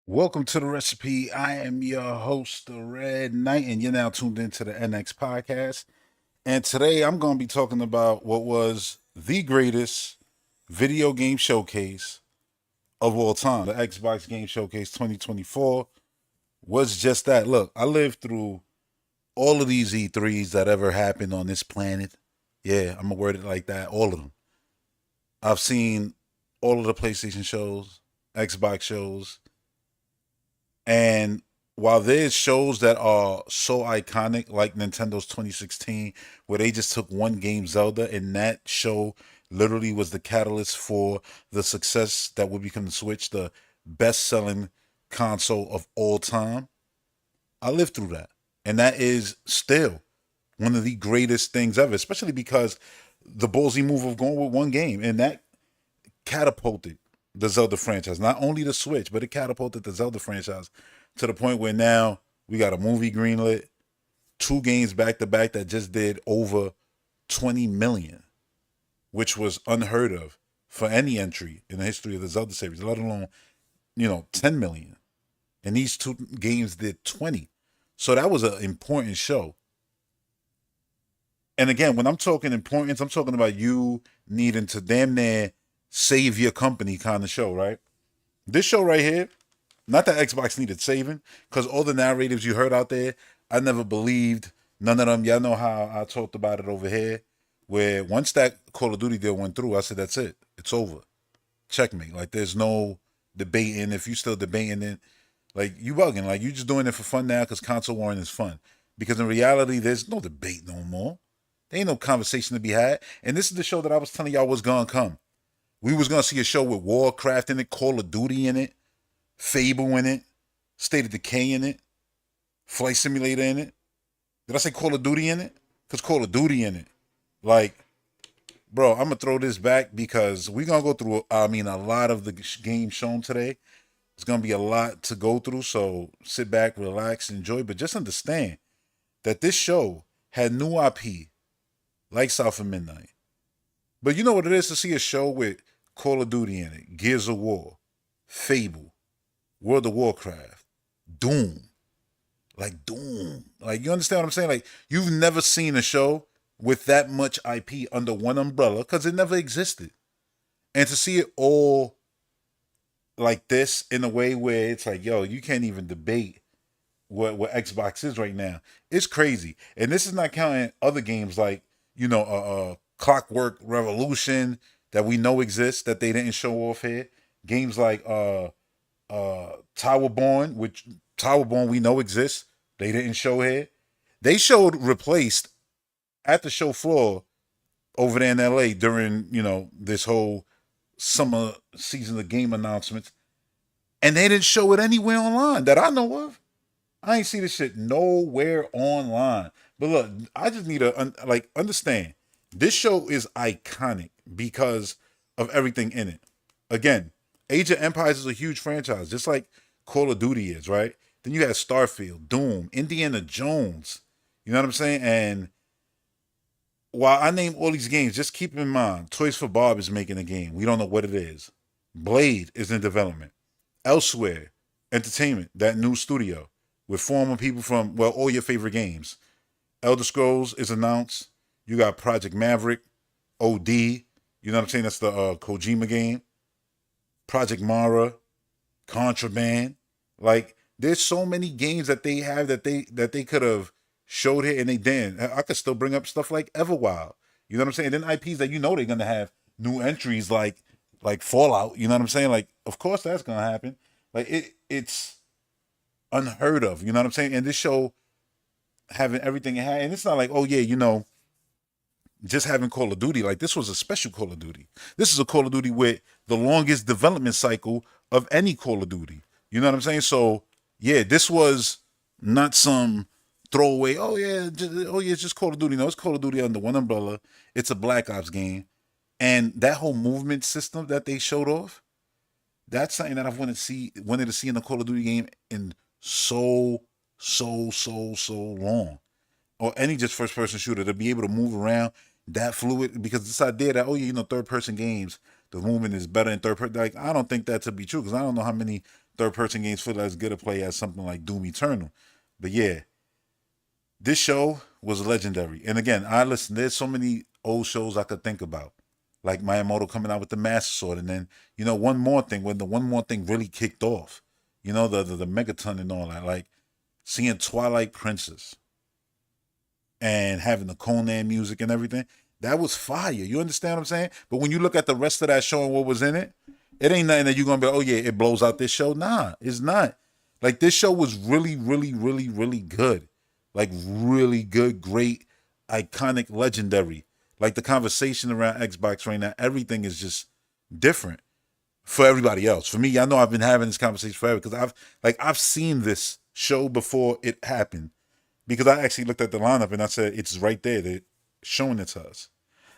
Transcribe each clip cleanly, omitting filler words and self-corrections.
Welcome to the recipe. I am your host, the Red Knight, and you're now tuned into the NX podcast. And today I'm going to be talking about what was the greatest video game showcase of all time. The Xbox Game Showcase 2024 was just that. Look, I lived through all of these E3s that ever happened on this planet. Yeah, I'm going to word it like that. All of them. I've seen all of the PlayStation shows, Xbox shows, and while there's shows that are so iconic, like Nintendo's 2016, where they just took one game, Zelda, and that show literally was the catalyst for the success that would become the Switch, the best selling console of all time. I lived through that. And that is still one of the greatest things ever, especially because the ballsy move of going with one game. And that catapulted the Zelda franchise. Not only the Switch, but it catapulted the Zelda franchise to the point where now we got a movie greenlit, two games back to back that just did over 20 million, which was unheard of for any entry in the history of the Zelda series, let alone, 10 million. And these two games did 20. So that was an important show. And again, when I'm talking importance, I'm talking about you needing to damn near save your company kind of show, right? This show right here, not that Xbox needed saving, because all the narratives you heard out there, I never believed none of them. Y'all know how I talked about it over here, where once that Call of Duty deal went through, I said, that's it. It's over. Checkmate. Like, there's no debating. If you still debating it, like, you bugging. Like, you just doing it for fun now because console warring is fun. Because in reality, there's no debate no more. There ain't no conversation to be had. And this is the show that I was telling y'all was gonna come. We was gonna see a show with Warcraft in it, Call of Duty in it, Fable in it, State of Decay in it, Flight Simulator in it. Did I say Call of Duty in it? Because Call of Duty in it. Like, bro, I'm gonna throw this back because we're gonna go through. A lot of the games shown today. It's gonna be a lot to go through. So sit back, relax, enjoy. But just understand that this show had new IP like South of Midnight. But you know what it is to see a show with Call of Duty in it, Gears of War, Fable, World of Warcraft, Doom. Like Doom. Like, you understand what I'm saying? Like, you've never seen a show with that much IP under one umbrella because it never existed. And to see it all like this in a way where it's like, yo, you can't even debate what Xbox is right now. It's crazy. And this is not counting other games like, Clockwork Revolution that we know exists that they didn't show off here. Games like Towerborn, which Towerborn we know exists. They didn't show here. They showed replaced at the show floor over there in LA during, this whole summer season of game announcements. And they didn't show it anywhere online that I know of. I ain't see this shit nowhere online. But look, I just need to understand. This show is iconic because of everything in it. Again, Age of Empires is a huge franchise, just like Call of Duty is, right? Then you had Starfield, Doom, Indiana Jones. You know what I'm saying? And while I name all these games, just keep in mind, Toys for Bob is making a game. We don't know what it is. Blade is in development. Elsewhere, Entertainment, that new studio, with former people from, well, all your favorite games. Elder Scrolls is announced. You got Project Maverick, OD. You know what I'm saying? That's the Kojima game. Project Mara, Contraband. Like, there's so many games that they have that they could have showed here and they didn't. I could still bring up stuff like Everwild. You know what I'm saying? Then IPs that they're gonna have new entries like Fallout. You know what I'm saying? Like, of course that's gonna happen. Like, it's unheard of. You know what I'm saying? And this show having everything it had, and it's not like, oh yeah, just having Call of Duty. Like, this was a special Call of Duty. This is a Call of Duty with the longest development cycle of any Call of Duty. You know what I'm saying? So yeah, this was not some throwaway. It's just Call of Duty. No, it's Call of Duty under one umbrella. It's a Black Ops game, and that whole movement system that they showed off. That's something that I've wanted to see in a Call of Duty game in so long, or any just first person shooter, to be able to move around that fluid, because this idea that, oh yeah, third person games, the movement is better in third person. Like, I don't think that to be true, because I don't know how many third person games feel as good a play as something like Doom Eternal. But yeah, this show was legendary. And again, I listen. There's so many old shows I could think about, like Miyamoto coming out with the Master Sword, and then one more thing when the one more thing really kicked off. The Megaton and all that. Like seeing Twilight Princess and having the Conan music and everything. That was fire. You understand what I'm saying? But when you look at the rest of that show and what was in it, it ain't nothing that you're gonna be, oh yeah, it blows out this show. Nah, it's not. Like this show was really, really, really, really good. Like really good, great, iconic, legendary. Like the conversation around Xbox right now, everything is just different for everybody else. For me, I know I've been having this conversation forever because I've seen this show before it happened. Because I actually looked at the lineup and I said it's right there. They're showing it to us.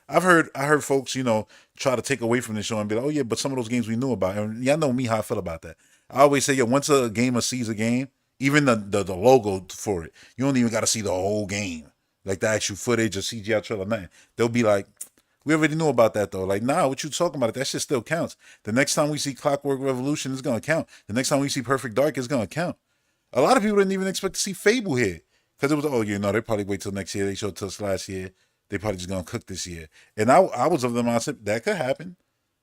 I heard folks, try to take away from the show and be like, oh yeah, but some of those games we knew about. And y'all know me how I feel about that. I always say, once a gamer sees a game, even the logo for it, you don't even got to see the whole game, like the actual footage or CGI trailer, nothing. They'll be like, we already knew about that though. Like, nah, what you talking about? That shit still counts. The next time we see Clockwork Revolution, it's gonna count. The next time we see Perfect Dark, it's gonna count. A lot of people didn't even expect to see Fable here. Because it was, oh, they probably wait till next year. They showed it to us last year. They probably just going to cook this year. And I was of the mindset that could happen.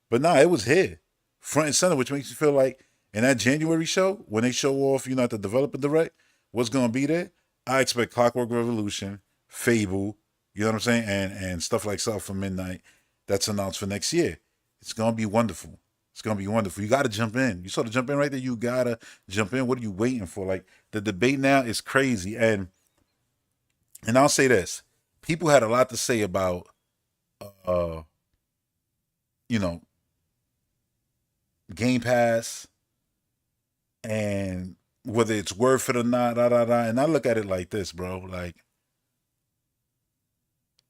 But nah, it was here, front and center, which makes you feel like in that January show, when they show off, at the developer direct, what's going to be there, I expect Clockwork Revolution, Fable, you know what I'm saying? And stuff like South for Midnight that's announced for next year. It's going to be wonderful. It's going to be wonderful. You got to jump in. You saw the jump in right there. You got to jump in. What are you waiting for? Like, the debate now is crazy. And I'll say this: people had a lot to say about, uh, you know, Game Pass and whether it's worth it or not. Da, da, da. And I look at it like this, bro. Like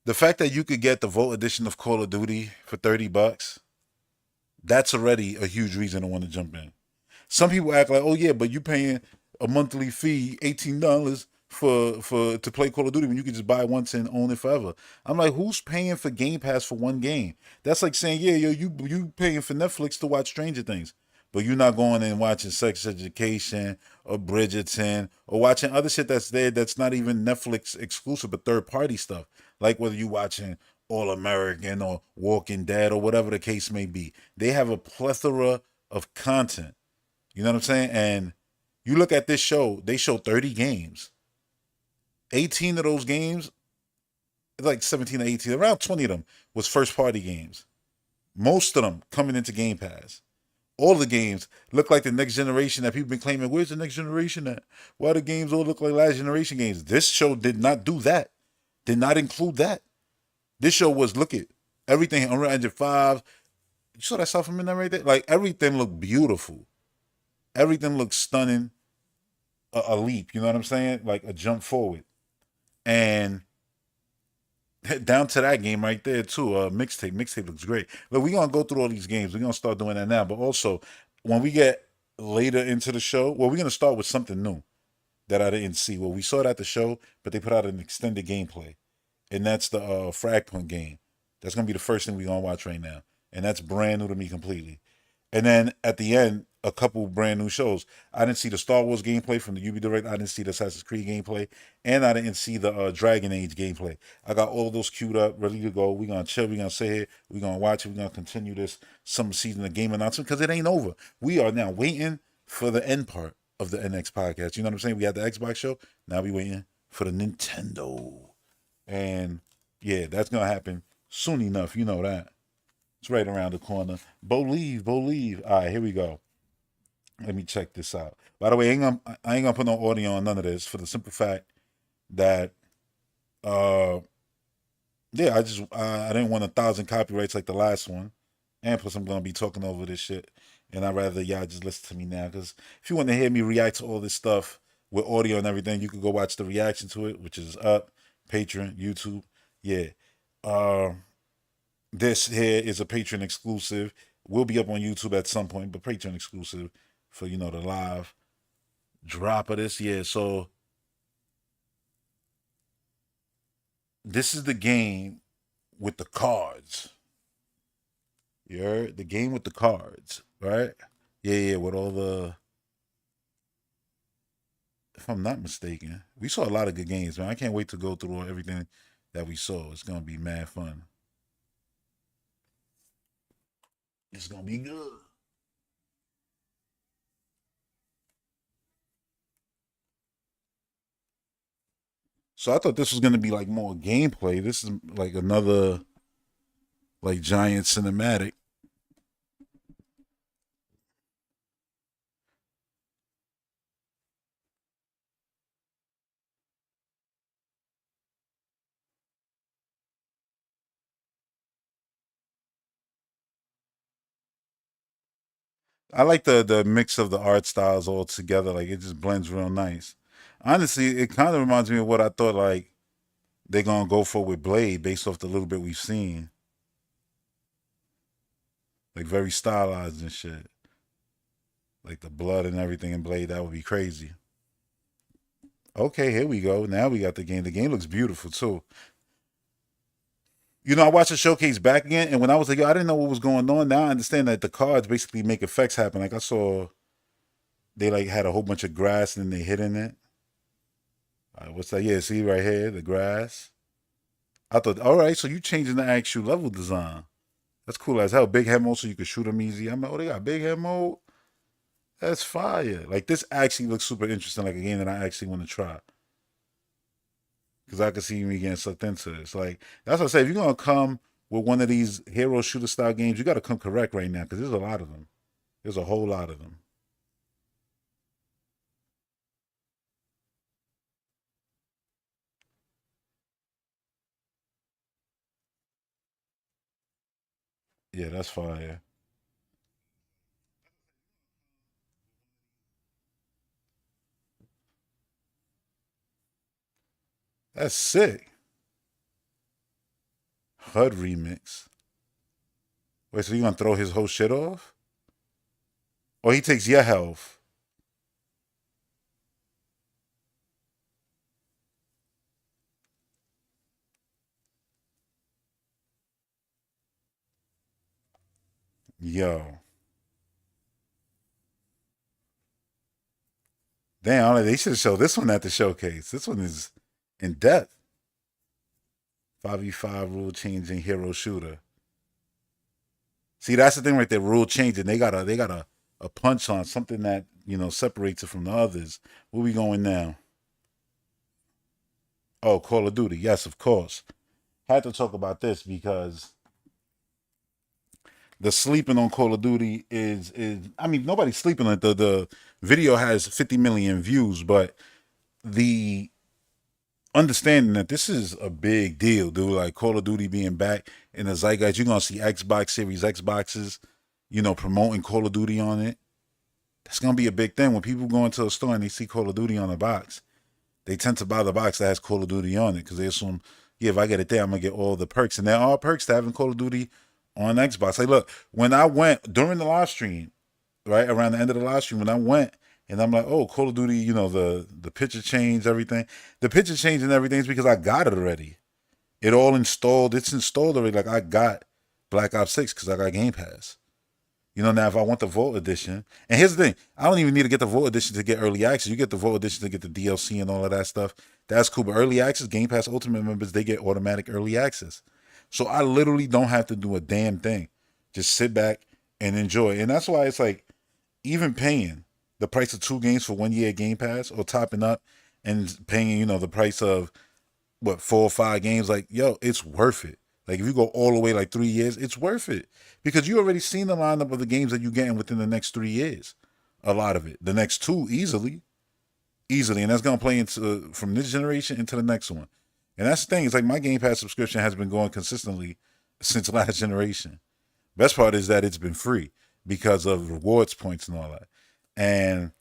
the fact that you could get the Vault edition of Call of Duty for $30, that's already a huge reason to want to jump in. Some people act like, oh yeah, but you paying a monthly fee, $18 for to play Call of Duty when you can just buy it once and own it forever. I'm like, who's paying for Game Pass for one game? That's like saying, yeah, yo, you paying for Netflix to watch Stranger Things, but you're not going and watching Sex Education or Bridgerton or watching other shit that's there that's not even Netflix exclusive but third party stuff. Like whether you watching All American or Walking Dead or whatever the case may be. They have a plethora of content. You know what I'm saying? And you look at this show, they show 30 games. 18 of those games, like 17 or 18, around 20 of them was first party games. Most of them coming into Game Pass. All the games look like the next generation that people been claiming, where's the next generation at? Why the games all look like last generation games? This show did not do that. Did not include that. This show was, look at everything, Unreal Engine 5. You saw that stuff from in there right there? Like everything looked beautiful. Everything looked stunning. A leap, you know what I'm saying? Like a jump forward. And down to that game right there too. Mixtape looks great. Look, we're gonna go through all these games. We're gonna start doing that now. But also, when we get later into the show, well, we're gonna start with something new that I didn't see. Well, we saw it at the show, but they put out an extended gameplay, and that's the Fragpoint game. That's gonna be the first thing we're gonna watch right now, and that's brand new to me completely. And then at the end, a couple brand new shows. I didn't see the Star Wars gameplay from the UB Direct. I didn't see the Assassin's Creed gameplay, and I didn't see the Dragon Age gameplay. I got all those queued up, ready to go. We're gonna chill. We're gonna sit here. We're gonna watch it. We're gonna continue this summer season of game announcement because it ain't over. We are now waiting for the end part of the NX podcast. You know what I'm saying? We had the Xbox show. Now we waiting for the Nintendo, and yeah, that's gonna happen soon enough. You know that. It's right around the corner. Believe. All right, here we go. Let me check this out. By the way, I ain't gonna put no audio on none of this for the simple fact that, uh, yeah, I didn't want 1,000 copyrights like the last one, and plus I'm gonna be talking over this shit, and I'd rather y'all just listen to me now. Because if you want to hear me react to all this stuff with audio and everything, you could go watch the reaction to it, which is up, Patreon, YouTube, yeah. Uh, this here is a Patreon exclusive. Will be up on YouTube at some point, but Patreon exclusive for the live drop of this. Yeah, so this is the game with the cards. You heard? The game with the cards, right? Yeah, with all the if I'm not mistaken. We saw a lot of good games, man. I can't wait to go through everything that we saw. It's gonna be mad fun. It's gonna be good. So I thought this was gonna be like more gameplay. This is like another like giant cinematic. I like the mix of the art styles all together. Like it just blends real nice. Honestly, it kind of reminds me of what I thought like they're gonna go for with Blade, based off the little bit we've seen. Like very stylized and shit. Like the blood and everything in Blade, that would be crazy. Okay, here we go. Now we got the game. The game looks beautiful too. You know, I watched the showcase back again, and when I was like, yo, I didn't know what was going on. Now I understand that the cards basically make effects happen. Like I saw they like had a whole bunch of grass and then they hid in it. What's that? Yeah, see right here, the grass. I thought, all right, so you changing the actual level design. That's cool as hell. Big head mode so you can shoot them easy. I'm like, oh, they got big head mode. That's fire. Like this actually looks super interesting, like a game that I actually want to try. Because I could see me getting sucked into it. It's like that's what I say. If you're gonna come with one of these hero shooter style games, you got to come correct right now because there's a lot of them. There's a whole lot of them. Yeah, that's fire. That's sick. HUD remix. Wait, so you gonna throw his whole shit off? Or he takes your health? Yo, damn! They should show this one at the showcase. This one is in depth. 5v5 rule changing hero shooter. See, that's the thing right there. Rule changing. They got a punch on something that separates it from the others. Where we going now? Oh, Call of Duty. Yes, of course. Had to talk about this because the sleeping on Call of Duty is. I mean, nobody's sleeping on it. The video has 50 million views, but the understanding that this is a big deal, dude. Like Call of Duty being back in the zeitgeist, you're gonna see Xbox Series Xboxes, promoting Call of Duty on it. That's gonna be a big thing when people go into a store and they see Call of Duty on the box. They tend to buy the box that has Call of Duty on it because they assume, yeah, if I get it there, I'm gonna get all the perks, and there are perks to having Call of Duty on Xbox. Like, look, when I went during the live stream, right around the end of the live stream, when I went and I'm like, oh, Call of Duty, the picture change, everything. The picture change and everything is because I got it already. It all installed. It's installed already. Like I got Black Ops 6 because I got Game Pass. Now if I want the Vault Edition, and here's the thing, I don't even need to get the Vault Edition to get early access. You get the Vault Edition to get the DLC and all of that stuff. That's cool. But early access, Game Pass Ultimate members, they get automatic early access. So I literally don't have to do a damn thing. Just sit back and enjoy. And that's why it's like, even paying the price of 2 games for 1 year Game Pass or topping up and paying, the price of what 4 or 5 games, like yo, it's worth it. Like if you go all the way like 3 years, it's worth it because you already seen the lineup of the games that you're getting within the next 3 years. A lot of it, the next two easily, easily, and that's gonna play into from this generation into the next one. And that's the thing. It's like my Game Pass subscription has been going consistently since last generation. Best part is that it's been free because of rewards points and all that. And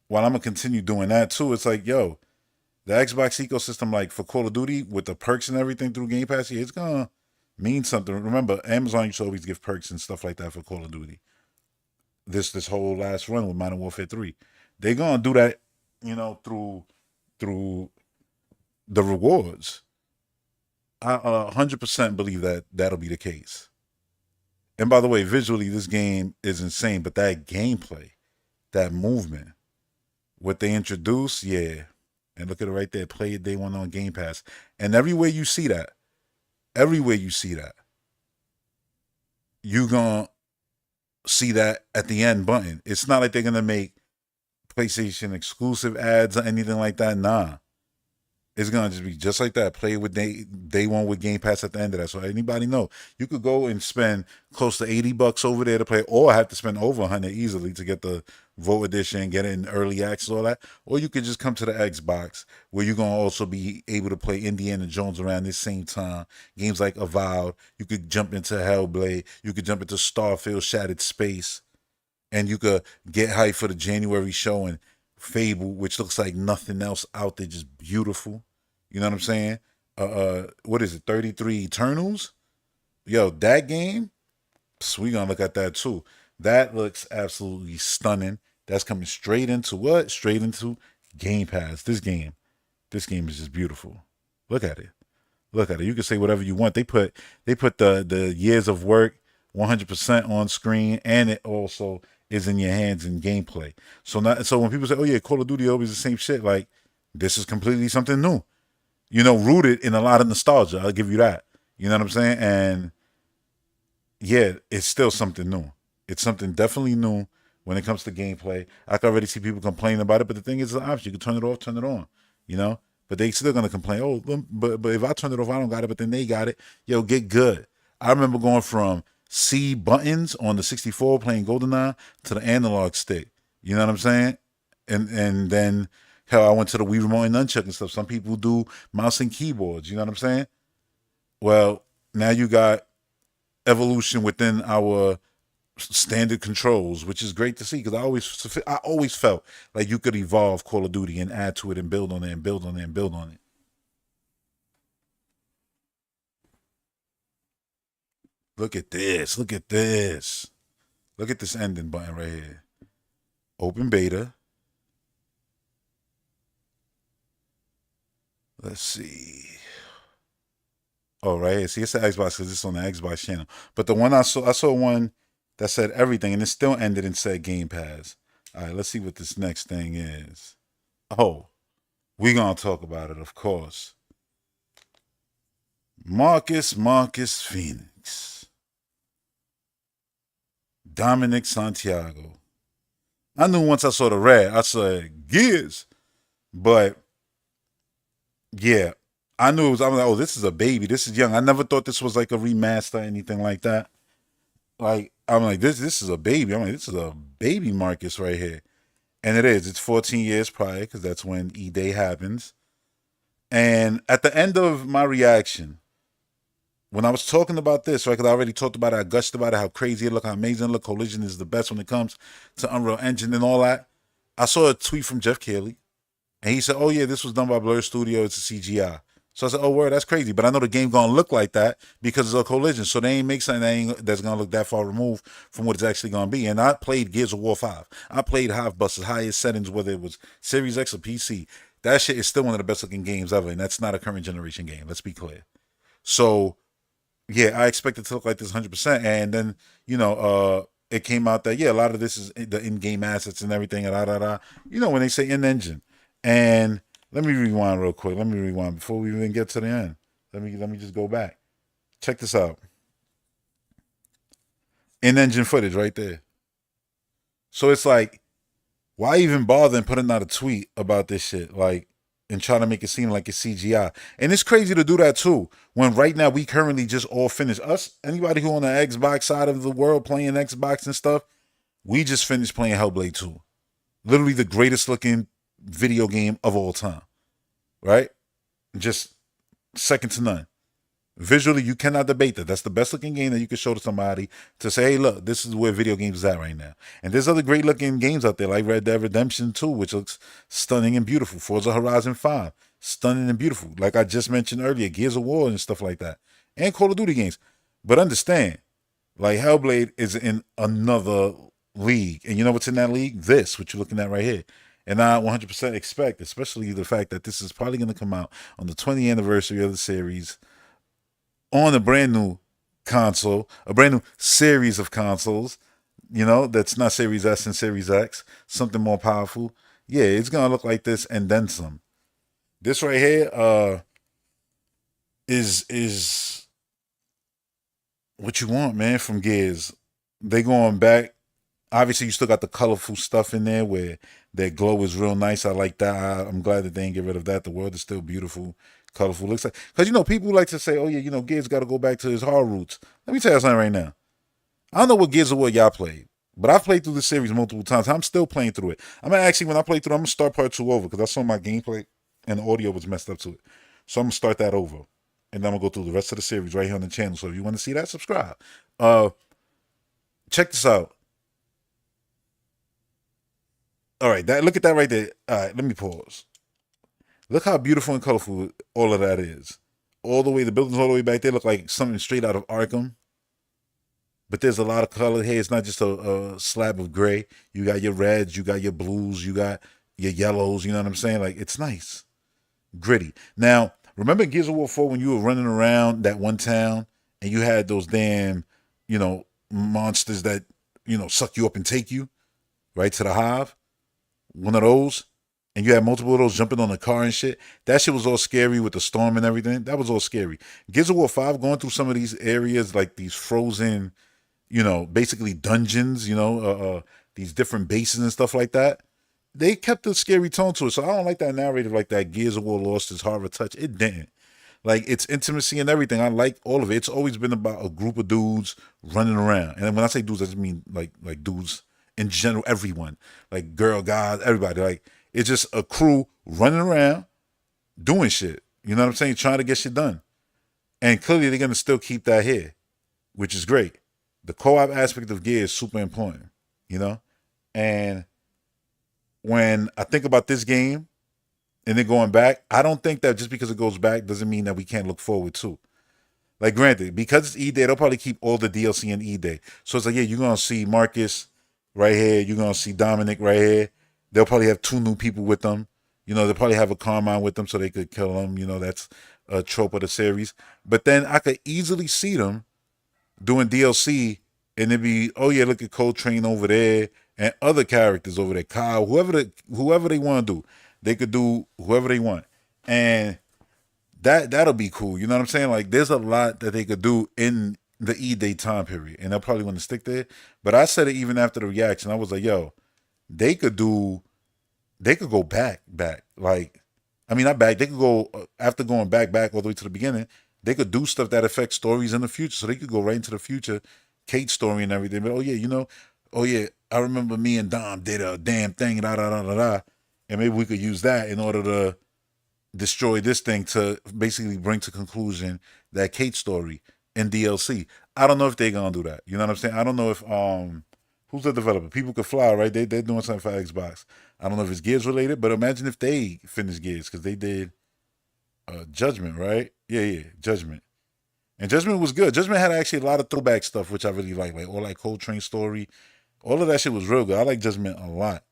while I'm gonna continue doing that too, it's like yo, the Xbox ecosystem, like for Call of Duty, with the perks and everything through Game Pass, yeah, it's gonna mean something. Remember, Amazon used to always give perks and stuff like that for Call of Duty. This whole last run with Modern Warfare 3, they gonna do that, through the rewards. I 100% believe that that'll be the case. And by the way, visually, this game is insane, but that gameplay, that movement, What they introduced, yeah. And look at it right there. Play it day one on Game Pass. And everywhere you see that, everywhere you see that, you gonna see that at the end button. It's not like they're gonna make PlayStation exclusive ads or anything like that. Nah. It's gonna just be just like that. Play with day one with Game Pass at the end of that. So anybody know you could go and spend close to $80 over there to play, or have to spend over 100 easily to get the Vote Edition, get it in early access, all that. Or you could just come to the Xbox where you're gonna also be able to play Indiana Jones around this same time. Games like Avowed. You could jump into Hellblade. You could jump into Starfield Shattered Space, and you could get hyped for the January showing Fable, which looks like nothing else out there, just beautiful. You know what I'm saying? What is it? 33 Eternals. Yo, that game. We gonna look at that too. That looks absolutely stunning. That's coming straight into what? Straight into Game Pass. This game is just beautiful. Look at it. Look at it. You can say whatever you want. They put the years of work 100% on screen, and it also is in your hands in gameplay. So when people say, "Oh yeah, Call of Duty always the same shit," like this is completely something new. Rooted in a lot of nostalgia. I'll give you that. You know what I'm saying? And yeah, it's still something new. It's something definitely new when it comes to gameplay. I can already see people complaining about it, but the thing is, it's an option. You can turn it off, turn it on. You know, but they still gonna complain. Oh, but if I turn it off, I don't got it. But then they got it. Yo, get good. I remember going from C buttons on the 64 playing GoldenEye to the analog stick. You know what I'm saying? And then hell, I went to the Wii remote and nunchuck and stuff. Some people do mouse and keyboards. You know what I'm saying? Well, now you got evolution within our standard controls, which is great to see because I always felt like you could evolve Call of Duty and add to it and build on it and build on it and build on it. Look at this. Look at this. Look at this ending button right here. Open beta. Let's see. Oh, right here. See, it's the Xbox because it's on the Xbox channel. But the one I saw one that said everything, and it still ended and said Game Pass. All right, let's see what this next thing is. Oh, we gonna talk about it, of course. Marcus Phoenix, Dominic Santiago. I knew once I saw the red, I said Gears, but yeah, I knew it was. I'm like, oh, this is a baby. This is young. I never thought this was like a remaster or anything like that. Like I'm like this is a baby. I'm like this is a baby Marcus right here, and it is. It's 14 years prior because that's when E Day happens. And at the end of my reaction, when I was talking about this, right, because I already talked about it, I gushed about it, how crazy it looked, how amazing it looked. Collision is the best when it comes to Unreal Engine and all that. I saw a tweet from Jeff Keighley, and he said, "Oh yeah, this was done by Blur Studio. It's a CGI." So I said, "Oh word, that's crazy." But I know the game gonna look like that because it's a collision. So they ain't make something that's gonna look that far removed from what it's actually gonna be. And I played Gears of War 5. I played Hive Busters, highest settings, whether it was Series X or PC. That shit is still one of the best looking games ever, and that's not a current generation game. Let's be clear. So yeah, I expect it to look like this 100%. And then it came out that yeah, a lot of this is the in-game assets and everything. And da da da. When they say in-engine, and let me rewind real quick. Let me rewind before we even get to the end. Let me just go back. Check this out. In-engine footage right there. So it's like, why even bother and putting out a tweet about this shit? Like, and trying to make it seem like it's CGI. And it's crazy to do that too. When right now we currently just all finished. Us, anybody who on the Xbox side of the world playing Xbox and stuff, we just finished playing Hellblade 2. Literally the greatest looking video game of all time. Right? Just second to none. Visually, you cannot debate that. That's the best looking game that you can show to somebody to say, hey, look, this is where video games is at right now. And there's other great looking games out there like Red Dead Redemption 2, which looks stunning and beautiful. Forza Horizon 5, stunning and beautiful. Like I just mentioned earlier, Gears of War and stuff like that. And Call of Duty games. But understand, like Hellblade is in another league. And you know what's in that league? This, what you're looking at right here. And I 100% expect, especially the fact that this is probably going to come out on the 20th anniversary of the series on a brand new console, a brand new series of consoles, that's not Series S and Series X, something more powerful. Yeah, it's gonna look like this and then some. This right here, is what you want, man, from Gears. They going back. Obviously, you still got the colorful stuff in there where that glow is real nice. I like that. I'm glad that they didn't get rid of that. The world is still beautiful, colorful. Looks like because people like to say, "Oh yeah, Gears got to go back to his hard roots." Let me tell you something right now. I don't know what Gears of War y'all played, but I've played through the series multiple times. I'm still playing through it. I'm gonna actually when I play through, I'm gonna start part two over because I saw my gameplay and the audio was messed up to it. So I'm gonna start that over, and then I'm gonna go through the rest of the series right here on the channel. So if you want to see that, subscribe. Uh, check this out. All right, look at that right there. All right, let me pause. Look how beautiful and colorful all of that is. All the way, the buildings all the way back there look like something straight out of Arkham. But there's a lot of color here. It's not just a slab of gray. You got your reds, you got your blues, you got your yellows. You know what I'm saying? Like it's nice, gritty. Now, remember Gears of War 4 when you were running around that one town and you had those damn, monsters that suck you up and take you right to the hive. One of those, and you had multiple of those jumping on the car and shit. That shit was all scary with the storm and everything. That was all scary. Gears of War 5 going through some of these areas like these frozen, basically dungeons, these different bases and stuff like that. They kept a scary tone to it. So I don't like that narrative like that Gears of War lost its horror touch. It didn't. Like it's intimacy and everything. I like all of it. It's always been about a group of dudes running around. And when I say dudes, I just mean like dudes in general, everyone. Like girl, guys, everybody. Like it's just a crew running around doing shit. You know what I'm saying? Trying to get shit done. And clearly they're gonna still keep that here, which is great. The co-op aspect of gear is super important, you know? And when I think about this game and then going back, I don't think that just because it goes back doesn't mean that we can't look forward to. Like, granted, because it's E Day, they'll probably keep all the DLC in E Day. So it's like, yeah, you're gonna see Marcus right here, you're gonna see Dominic right here. They'll probably have two new people with them. They'll probably have a Carmine with them so they could kill them. That's a trope of the series. But then I could easily see them doing DLC and it'd be, oh yeah, look at Coltrane over there and other characters over there, Kyle, whoever they want to do. They could do whoever they want. And that'll be cool. You know what I'm saying? Like there's a lot that they could do in the E Day time period. And they'll probably want to stick there. But I said it even after the reaction. I was like, yo, they could go back. Like, I mean, not back. They could go after going back all the way to the beginning. They could do stuff that affects stories in the future. So they could go right into the future, Kate's story and everything. But oh yeah, oh yeah, I remember me and Dom did a damn thing, da da da da da, and maybe we could use that in order to destroy this thing to basically bring to conclusion that Kate story in DLC. I don't know if they're gonna do that. You know what I'm saying? I don't know if who's the developer? People Could Fly, right? They're doing something for Xbox. I don't know if it's Gears related, but imagine if they finish Gears because they did Judgment, right? Yeah, Judgment. And Judgment was good. Judgment had actually a lot of throwback stuff, which I really like all like Coltrane story. All of that shit was real good. I like Judgment a lot.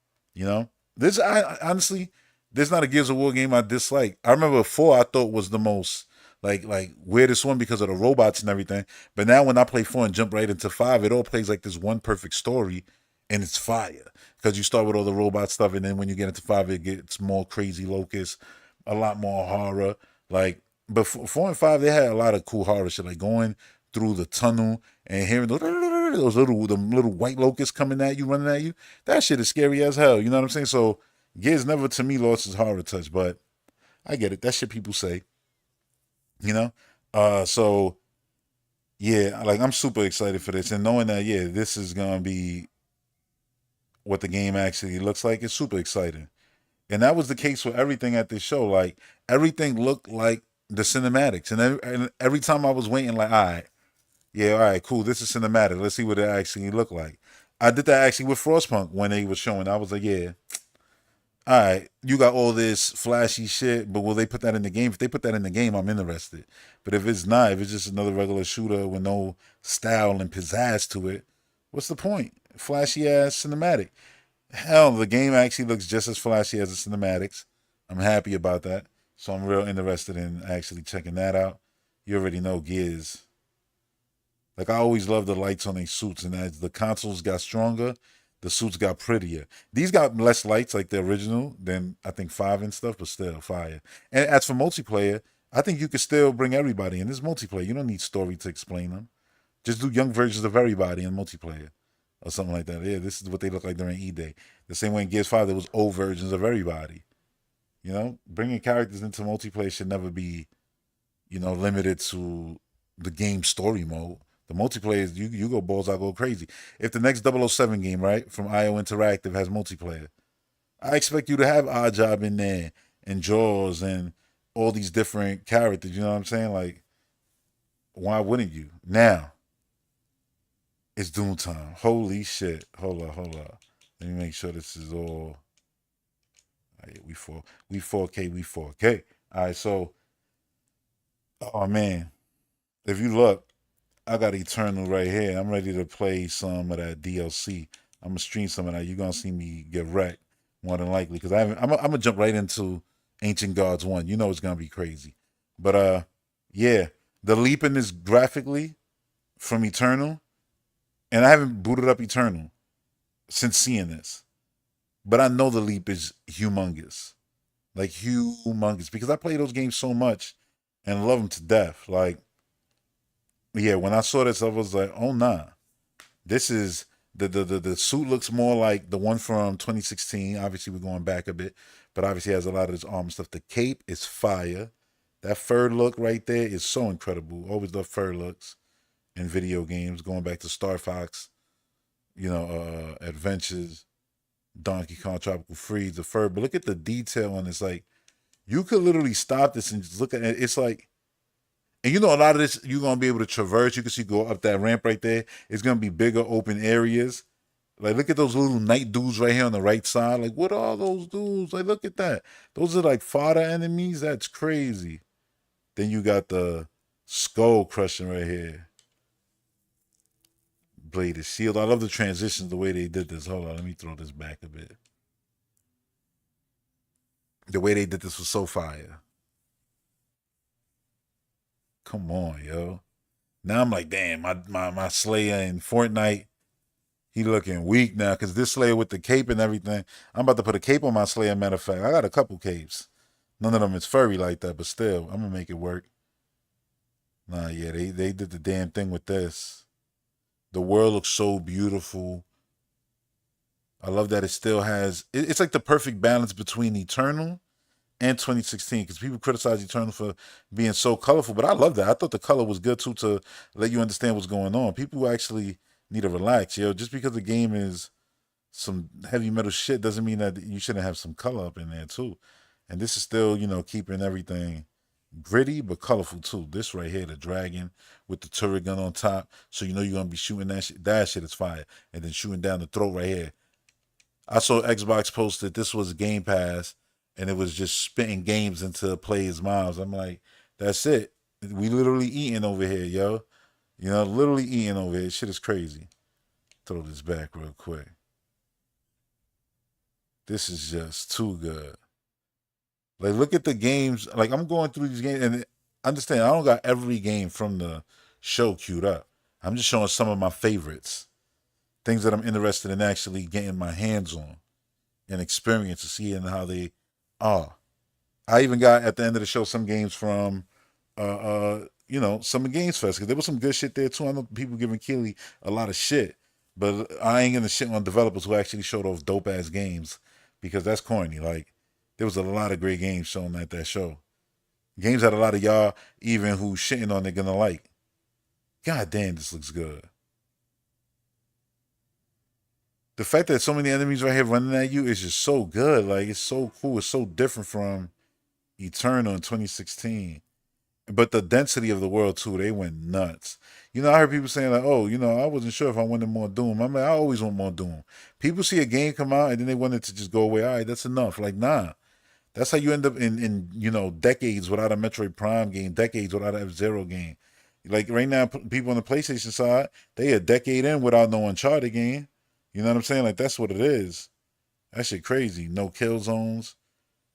This I honestly, there's not a Gears of War game I dislike. I remember 4 I thought was the most like weirdest one because of the robots and everything. But now when I play 4 and jump right into 5, it all plays like this one perfect story, and it's fire because you start with all the robot stuff, and then when you get into 5, it gets more crazy locusts, a lot more horror. Like, but 4 and 5, they had a lot of cool horror shit, like going through the tunnel and hearing those little white locusts coming at you, running at you. That shit is scary as hell. You know what I'm saying? So Gears never to me lost its horror touch, but I get it. That shit people say, you know. So yeah, like I'm super excited for this, and knowing that this is gonna be what the game actually looks like is super exciting. And that was the case for everything at this show. Like everything looked like the cinematics, and every time I was waiting, like, all right, yeah, all right, cool, this is cinematic. Let's see what it actually looked like. I did that actually with Frostpunk when they was showing. I was like, yeah, all right, you got all this flashy shit, but will they put that in the game? If they put that in the game, I'm interested. But if it's not, if it's just another regular shooter with no style and pizzazz to it, what's the point? Flashy ass cinematic. Hell, the game actually looks just as flashy as the cinematics. I'm happy about that. So I'm real interested in actually checking that out. You already know Gears. Like I always loved the lights on these suits, and as the consoles got stronger, The suits got prettier. These got less lights like the original than I think 5 and stuff, but still fire. And as for multiplayer, I think you could still bring everybody in. This multiplayer, you don't need story to explain them. Just do young versions of everybody in multiplayer or something like that. Yeah, this is what they look like during E-Day. The same way in Gears 5, there was old versions of everybody. You know, bringing characters into multiplayer should never be, limited to the game story mode. The multiplayer is you go balls out, go crazy. If the next 007 game, right, from IO Interactive has multiplayer, I expect you to have Oddjob in there and Jaws and all these different characters. You know what I'm saying? Like, why wouldn't you? Now, it's Doom time. Holy shit. Hold up, hold up. Let me make sure this is all. Right, we 4K, we 4K. All right, so oh man, if you look, I got Eternal right here. I'm ready to play some of that DLC. I'm gonna stream some of that. You're gonna see me get wrecked more than likely because I'm gonna jump right into Ancient Gods 1. You know it's gonna be crazy. But yeah, the leap in this graphically from Eternal, and I haven't booted up Eternal since seeing this. But I know the leap is humongous. Like humongous. Because I play those games so much and love them to death. Like, yeah, when I saw this, I was like, oh nah. This is the suit looks more like the one from 2016. Obviously, we're going back a bit, but obviously has a lot of this armor stuff. The cape is fire. That fur look right there is so incredible. Always love fur looks in video games. Going back to Star Fox, Adventures, Donkey Kong Tropical Freeze, the fur. But look at the detail on this. Like, you could literally stop this and just look at it. It's like, and a lot of this you're gonna be able to traverse. You can see go up that ramp right there. It's gonna be bigger open areas. Like, look at those little night dudes right here on the right side. Like, what are those dudes? Like, look at that. Those are like fodder enemies. That's crazy. Then you got the skull crushing right here. Bladed shield. I love the transitions, the way they did this. Hold on, let me throw this back a bit. The way they did this was so fire. Come on, yo. Now I'm like, damn, my Slayer in Fortnite, he looking weak now because this Slayer with the cape and everything. I'm about to put a cape on my Slayer. Matter of fact, I got a couple capes. None of them is furry like that, but still, I'm gonna make it work. Nah, yeah, they did the damn thing with this. The world looks so beautiful. I love that it still has. It's like the perfect balance between Eternal and 2016 because people criticize Eternal for being so colorful, but I love that. I thought the color was good too to let you understand what's going on. People actually need to relax, yo. Just because the game is some heavy metal shit doesn't mean that you shouldn't have some color up in there too. And this is still, keeping everything gritty but colorful too. This right here, the dragon with the turret gun on top, so you're gonna be shooting that shit. That shit is fire, and then shooting down the throat right here. I saw Xbox posted this was Game Pass, and it was just spitting games into players' mouths. I'm like, that's it. We literally eating over here, yo. Literally eating over here. Shit is crazy. Throw this back real quick. This is just too good. Like, look at the games. Like, I'm going through these games, and understand, I don't got every game from the show queued up. I'm just showing some of my favorites, things that I'm interested in actually getting my hands on and experience to see and how they are. I even got at the end of the show some games from some Games Fest because there was some good shit there too. I know people giving Keeley a lot of shit, but I ain't gonna shit on developers who actually showed off dope ass games because that's corny. Like, there was a lot of great games shown at that show. Games that a lot of y'all even who shitting on they're gonna like. God damn, this looks good. The fact that so many enemies right here running at you is just so good. Like, it's so cool. It's so different from Eternal in 2016. But the density of the world too, they went nuts. I heard people saying like, "Oh, I wasn't sure if I wanted more Doom." I'm like, I always want more Doom. People see a game come out and then they want it to just go away. All right, that's enough. Like, nah, that's how you end up in decades without a Metroid Prime game, decades without an F-Zero game. Like right now, people on the PlayStation side, they a decade in without no Uncharted game. You know what I'm saying? Like, that's what it is. That shit crazy. No kill zones.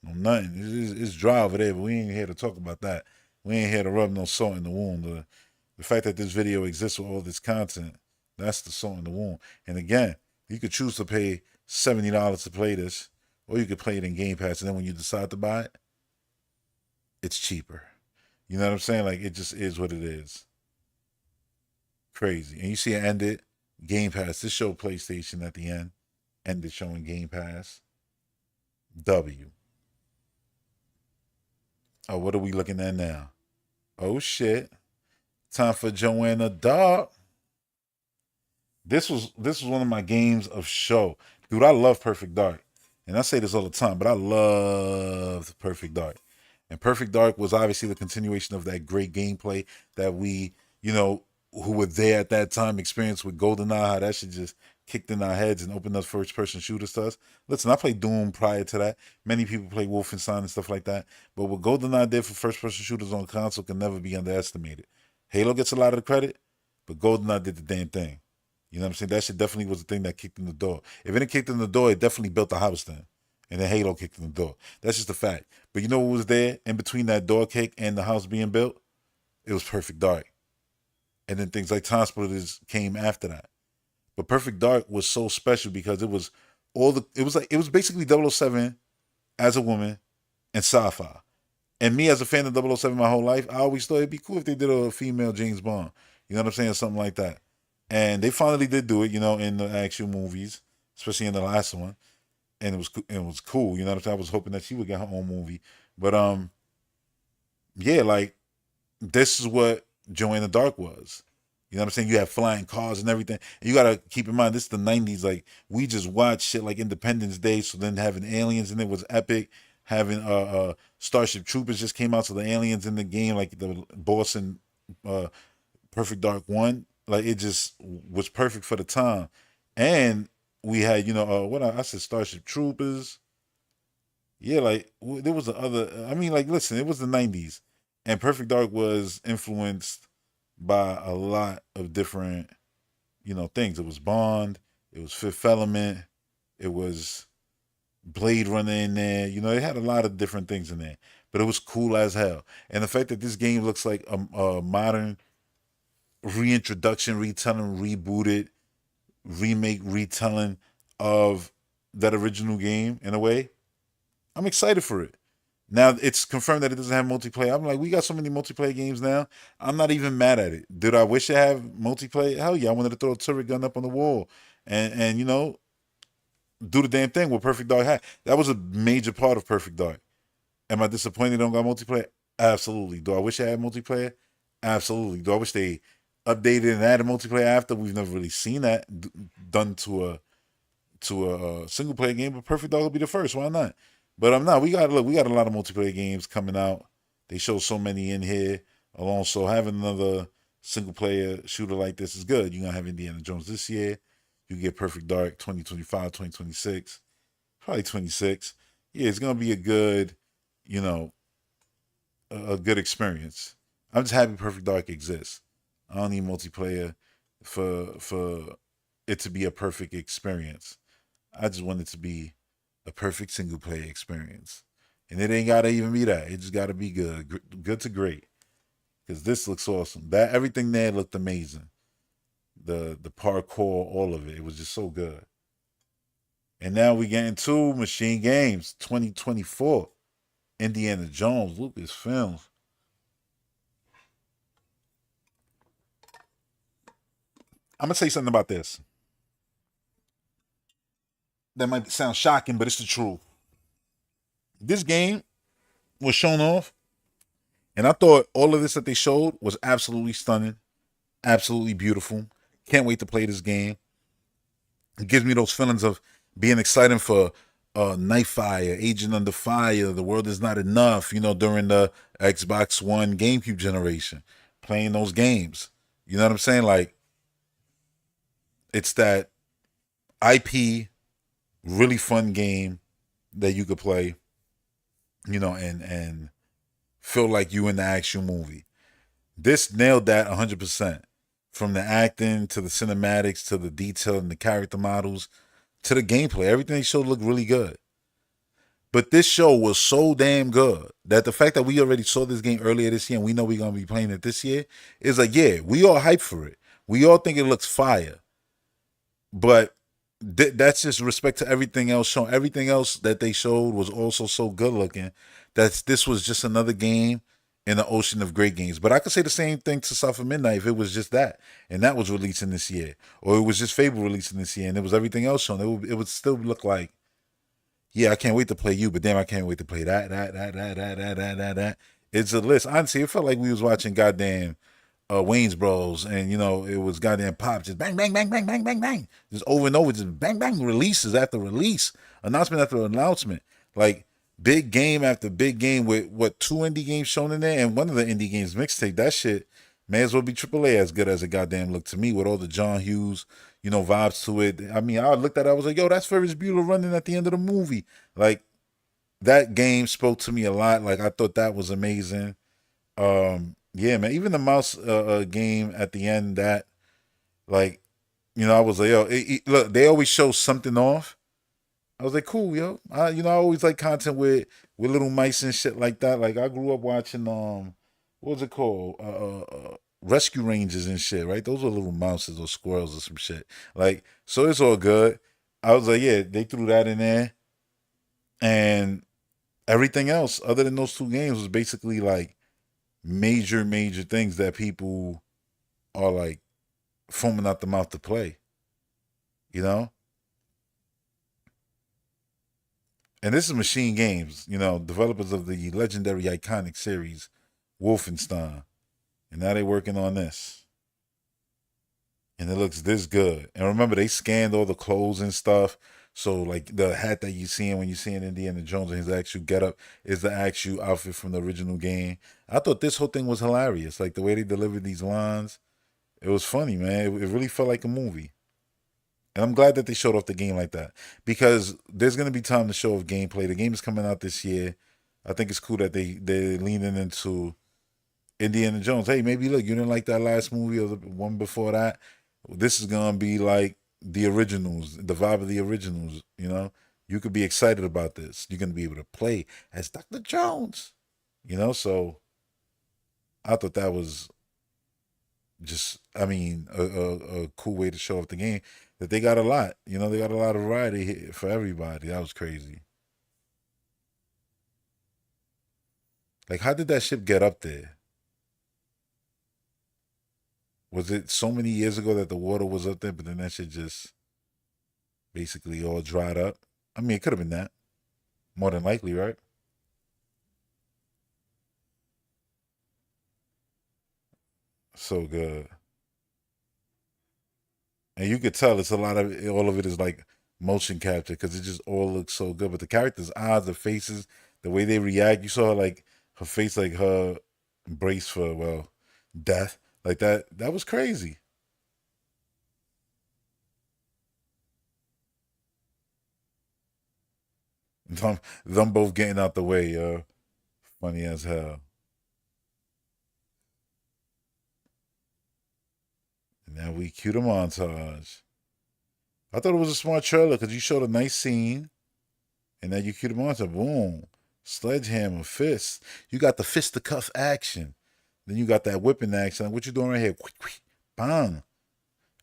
No nothing. It's dry over there, but we ain't here to talk about that. We ain't here to rub no salt in the wound. The fact that this video exists with all this content, that's the salt in the wound. And again, You could choose to pay $70 to play this, or you could play it in Game Pass, and then when you decide to buy it, it's cheaper. You know what I'm saying? Like it just is what it is. Crazy. And you see it ended Game Pass. This show PlayStation at the end. Ended showing Game Pass. W. Oh, what are we looking at now? Oh shit. Time for Joanna Dark. This was one of my games of show. Dude, I love Perfect Dark. And I say this all the time, but I loved Perfect Dark. And Perfect Dark was obviously the continuation of that great gameplay that we, who were there at that time experienced with GoldenEye, how that shit just kicked in our heads and opened up first person shooters to us. Listen, I played Doom prior to that. Many people play Wolfenstein and stuff like that. But what GoldenEye did for first person shooters on console can never be underestimated. Halo gets a lot of the credit, but GoldenEye did the damn thing. You know what I'm saying? That shit definitely was the thing that kicked in the door. If it didn't kick in the door, it definitely built the house then. And then Halo kicked in the door. That's just a fact. But you know what was there in between that door kick and the house being built? It was Perfect Dark. And then things like Time Splitters came after that. But Perfect Dark was so special because it was basically 007 as a woman and sci-fi. And me as a fan of 007 my whole life, I always thought it'd be cool if they did a female James Bond. You know what I'm saying? Something like that. And they finally did do it, in the actual movies, especially in the last one. And it was cool, you know what I'm saying? I was hoping that she would get her own movie. But yeah, like this is what Joanna Dark was. You know what I'm saying? You have flying cars and everything. And you gotta keep in mind this is the 90s. Like we just watched shit like Independence Day, so then having aliens in it was epic. Having Starship Troopers just came out, so the aliens in the game, like the boss in uh Perfect Dark 1, like it just was perfect for the time. And we had, what I said, Starship Troopers. Yeah, like there was the other. I mean, like, listen, it was the 90s, and Perfect Dark was influenced by a lot of different, things. It was Bond, it was Fifth Element, it was Blade Runner in there. It had a lot of different things in there, but it was cool as hell. And the fact that this game looks like a modern reintroduction, retelling, rebooted, remake, retelling of that original game in a way, I'm excited for it. Now it's confirmed that it doesn't have multiplayer. I'm like, we got so many multiplayer games now. I'm not even mad at it. Did I wish I had multiplayer? Hell yeah, I wanted to throw a turret gun up on the wall and do the damn thing with Perfect Dark had. That was a major part of Perfect Dark. Am I disappointed they don't got multiplayer? Absolutely. Do I wish I had multiplayer? Absolutely. Do I wish they updated and added multiplayer after? We've never really seen that done to a single player game, but Perfect Dark will be the first. Why not? But I'm not. We got a lot of multiplayer games coming out. They show so many in here alone. So having another single player shooter like this is good. You're gonna have Indiana Jones this year. You get Perfect Dark 2025, 2026, probably 26. Yeah, it's gonna be a good, you know, a good experience. I'm just happy Perfect Dark exists. I don't need multiplayer for it to be a perfect experience. I just want it to be a perfect single player experience. And it ain't gotta even be that. It just gotta be good. Good to great. Because this looks awesome. That everything there looked amazing. The parkour, all of it. It was just so good. And now we get into Machine Games 2024. Indiana Jones, Lucasfilms. I'm gonna say something about this. That might sound shocking, but it's the truth. This game was shown off, and I thought all of this that they showed was absolutely stunning, absolutely beautiful. Can't wait to play this game. It gives me those feelings of being excited for Nightfire, Agent Under Fire, The World Is Not Enough, during the Xbox One GameCube generation, playing those games. You know what I'm saying? Like, it's that IP, really fun game that you could play, and feel like you in the actual movie. This nailed that 100%. From the acting to the cinematics to the detail and the character models to the gameplay. Everything they showed looked really good. But this show was so damn good that the fact that we already saw this game earlier this year and we know we're going to be playing it this year is like, yeah, we all hyped for it. We all think it looks fire. But that's just respect to everything else shown. Everything else that they showed was also so good looking. That this was just another game in the ocean of great games. But I could say the same thing to South of Midnight if it was just that, and that was releasing this year, or it was just Fable releasing this year, and it was everything else shown. It would still look like, yeah, I can't wait to play you, but damn, I can't wait to play that. It's a list. Honestly, it felt like we was watching goddamn Wayne's Bros. And it was goddamn pop, just bang, bang, bang, bang, bang, bang, bang, just over and over, just bang, bang, releases after release, announcement after announcement, like big game after big game with what two indie games shown in there, and one of the indie games mixtape. That shit may as well be AAA as good as it goddamn looked to me with all the John Hughes, vibes to it. I mean, I looked at it, I was like, yo, that's Ferris Bueller running at the end of the movie. Like that game spoke to me a lot. Like I thought that was amazing. Yeah, man. Even the mouse game at the end, that like, I was like, yo, look, they always show something off. I was like, cool, yo. I always like content with little mice and shit like that. Like I grew up watching what was it called? Rescue Rangers and shit, right? Those were little mouses or squirrels or some shit. Like, so it's all good. I was like, yeah, they threw that in there, and everything else other than those two games was basically like major things that people are like foaming out the mouth to play, you know? And this is Machine Games, developers of the legendary iconic series Wolfenstein. And now they're working on this. And it looks this good. And remember, they scanned all the clothes and stuff. So, like, the hat that you seeing when you seeing Indiana Jones and his actual getup is the actual outfit from the original game. I thought this whole thing was hilarious. Like, the way they delivered these lines, it was funny, man. It really felt like a movie. And I'm glad that they showed off the game like that because there's gonna be time to show off gameplay. The game is coming out this year. I think it's cool that they're leaning into Indiana Jones. Hey, maybe look, you didn't like that last movie or the one before that. This is gonna be like the originals, the vibe of the originals. You could be excited about this. You're gonna be able to play as Dr. Jones. So I thought that was just, I mean, a cool way to show off the game. That they got a lot. They got a lot of variety for everybody. That was crazy. Like, how did that ship get up there? Was it so many years ago that the water was up there, but then that shit just basically all dried up? I mean, it could have been that. More than likely, right? So good. And you could tell it's a lot of all of it is like motion capture because it just all looks so good. But the characters' eyes, the faces, the way they react, you saw like her face, like her brace for death, like that. That was crazy. Them both getting out the way, funny as hell. And now we cue the montage. I thought it was a smart trailer because you showed a nice scene, and then you cue the montage. Boom, sledgehammer, fist. You got the fisticuff action. Then you got that whipping action. What you doing right here? Quick, quick, bang.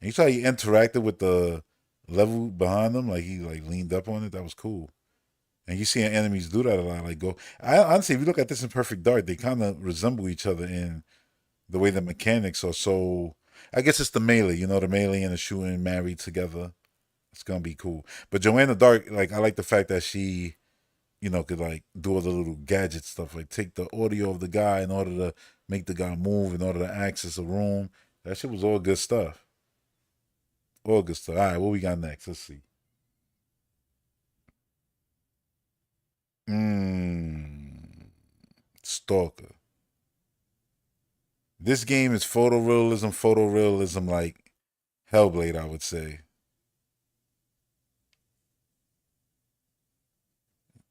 And you saw he interacted with the level behind him, like he like leaned up on it. That was cool. And you see enemies do that a lot. Like go. Honestly, if you look at this in Perfect Dark, they kind of resemble each other in the way the mechanics are. So I guess it's the melee. The melee and the shooting married together. It's gonna be cool. But Joanna Dark, like I like the fact that she, could like do all the little gadget stuff, like take the audio of the guy in order to make the guy move, in order to access a room. That shit was all good stuff. All good stuff. All right, what we got next? Let's see. Mmm. Stalker. This game is photorealism like Hellblade, I would say.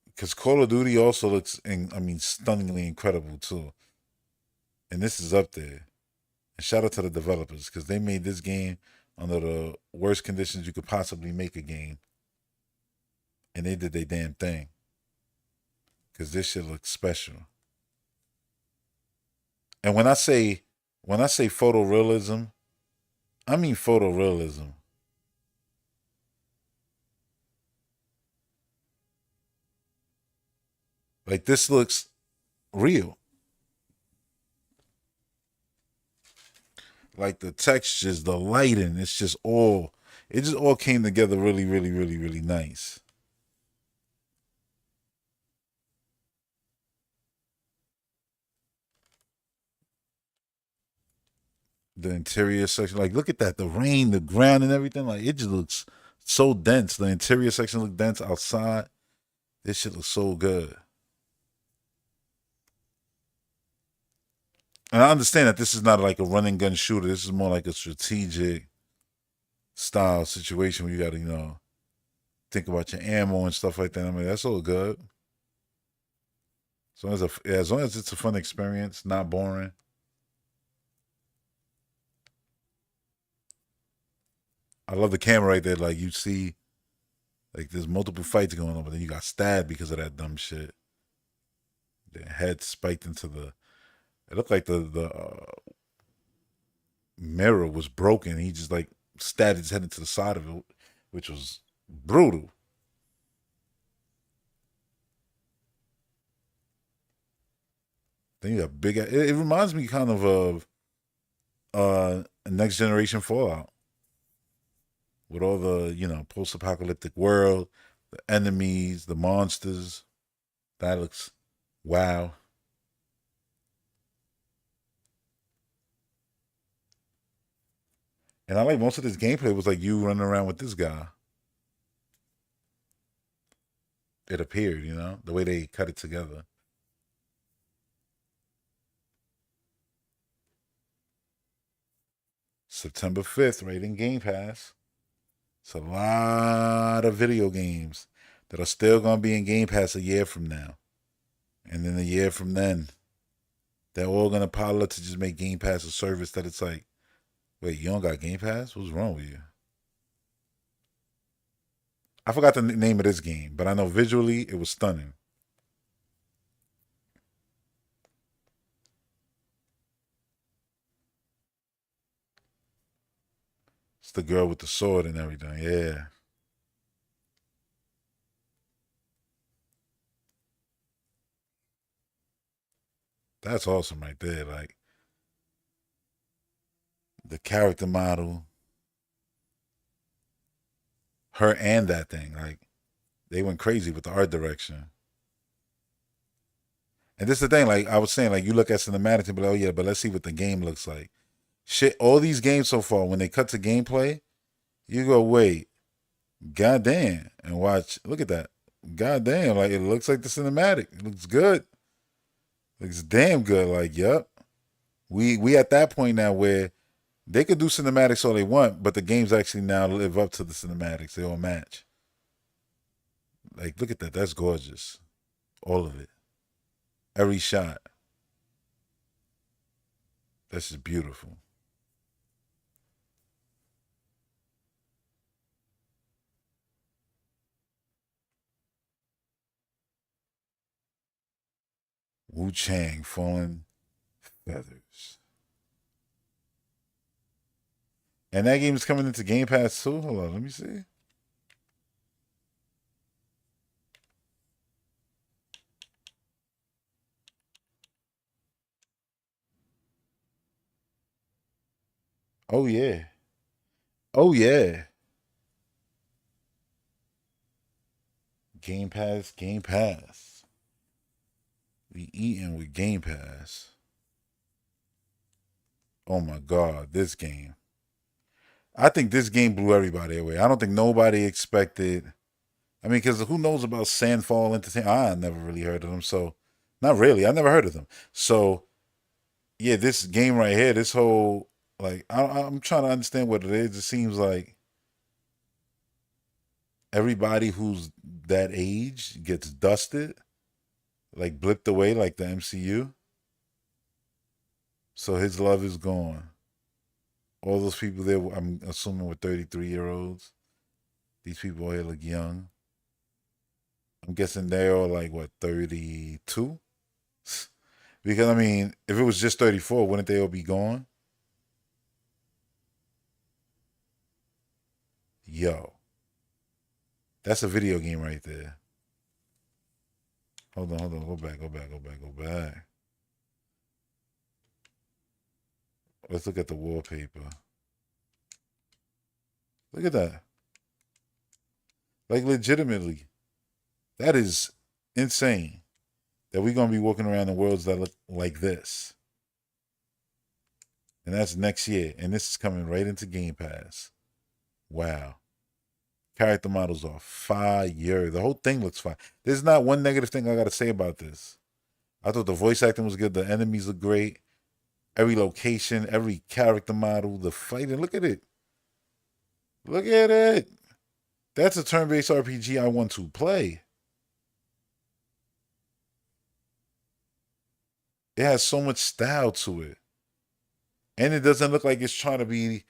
Because Call of Duty also looks, I mean, stunningly incredible too. And this is up there. And shout out to the developers because they made this game under the worst conditions you could possibly make a game, and they did their damn thing because this shit looks special. And when I say photorealism, I mean photorealism. Like this looks real. Like the textures, the lighting, it just all came together really, really, really, really nice. The interior section, like look at that, the rain, the ground, and everything. Like it just looks so dense. The interior section looks dense outside. This shit looks so good. And I understand that this is not like a run and gun shooter. This is more like a strategic style situation where you got to, think about your ammo and stuff like that. I mean, that's all good. As long as it's a fun experience, not boring. I love the camera right there. Like you see, like there's multiple fights going on, but then you got stabbed because of that dumb shit. The head spiked into the. It looked like the mirror was broken. He just like stabbed his head into the side of it, which was brutal. Then you got big. It reminds me kind of a next generation Fallout with all the post apocalyptic world, the enemies, the monsters. That looks wow. And I like most of this gameplay was like you running around with this guy. It appeared, the way they cut it together. September 5th, right in Game Pass. It's a lot of video games that are still going to be in Game Pass a year from now. And then a year from then. They're all going to pile up to just make Game Pass a service that it's like, wait, you don't got Game Pass? What's wrong with you? I forgot the name of this game, but I know visually it was stunning. It's the girl with the sword and everything. Yeah. That's awesome right there. Like the character model, her and that thing. Like they went crazy with the art direction. And this is the thing, like I was saying, like you look at cinematics and be like, oh yeah, but let's see what the game looks like. Shit, all these games so far, when they cut to gameplay, you go, wait, goddamn, and watch. Look at that, goddamn, like it looks like the cinematic. It looks good. Looks damn good. Like, yep, we at that point now where they could do cinematics all they want, but the games actually now live up to the cinematics. They all match. Like, look at that. That's gorgeous. All of it. Every shot. That's just beautiful. Wu Chang, Fallen Feathers. And that game is coming into Game Pass too. Hold on, let me see. Oh yeah. Oh yeah. Game Pass, Game Pass. We eating with Game Pass. Oh my God, this game. I think this game blew everybody away. I don't think nobody expected. I mean, because who knows about Sandfall Entertainment? I never really heard of them. So, not really. I never heard of them. So, yeah, this game right here, this whole, like, I'm trying to understand what it is. It seems like everybody who's that age gets dusted, like blipped away, like the MCU. So his love is gone. All those people there, I'm assuming, were 33-year-olds. These people here look young. I'm guessing they're all like, what, 32? Because, I mean, if it was just 34, wouldn't they all be gone? Yo, that's a video game right there. hold on. Go back, go back, go back, go back. Let's look at the wallpaper. Look at that. Like legitimately, that is insane. That we're gonna be walking around in worlds that look like this. And that's next year. And this is coming right into Game Pass. Wow. Character models are fire. The whole thing looks fire. There's not one negative thing I gotta say about this. I thought the voice acting was good. The enemies look great. Every location, every character model, the fighting. Look at it. Look at it. That's a turn-based RPG I want to play. It has so much style to it. And it doesn't look like it's trying to be,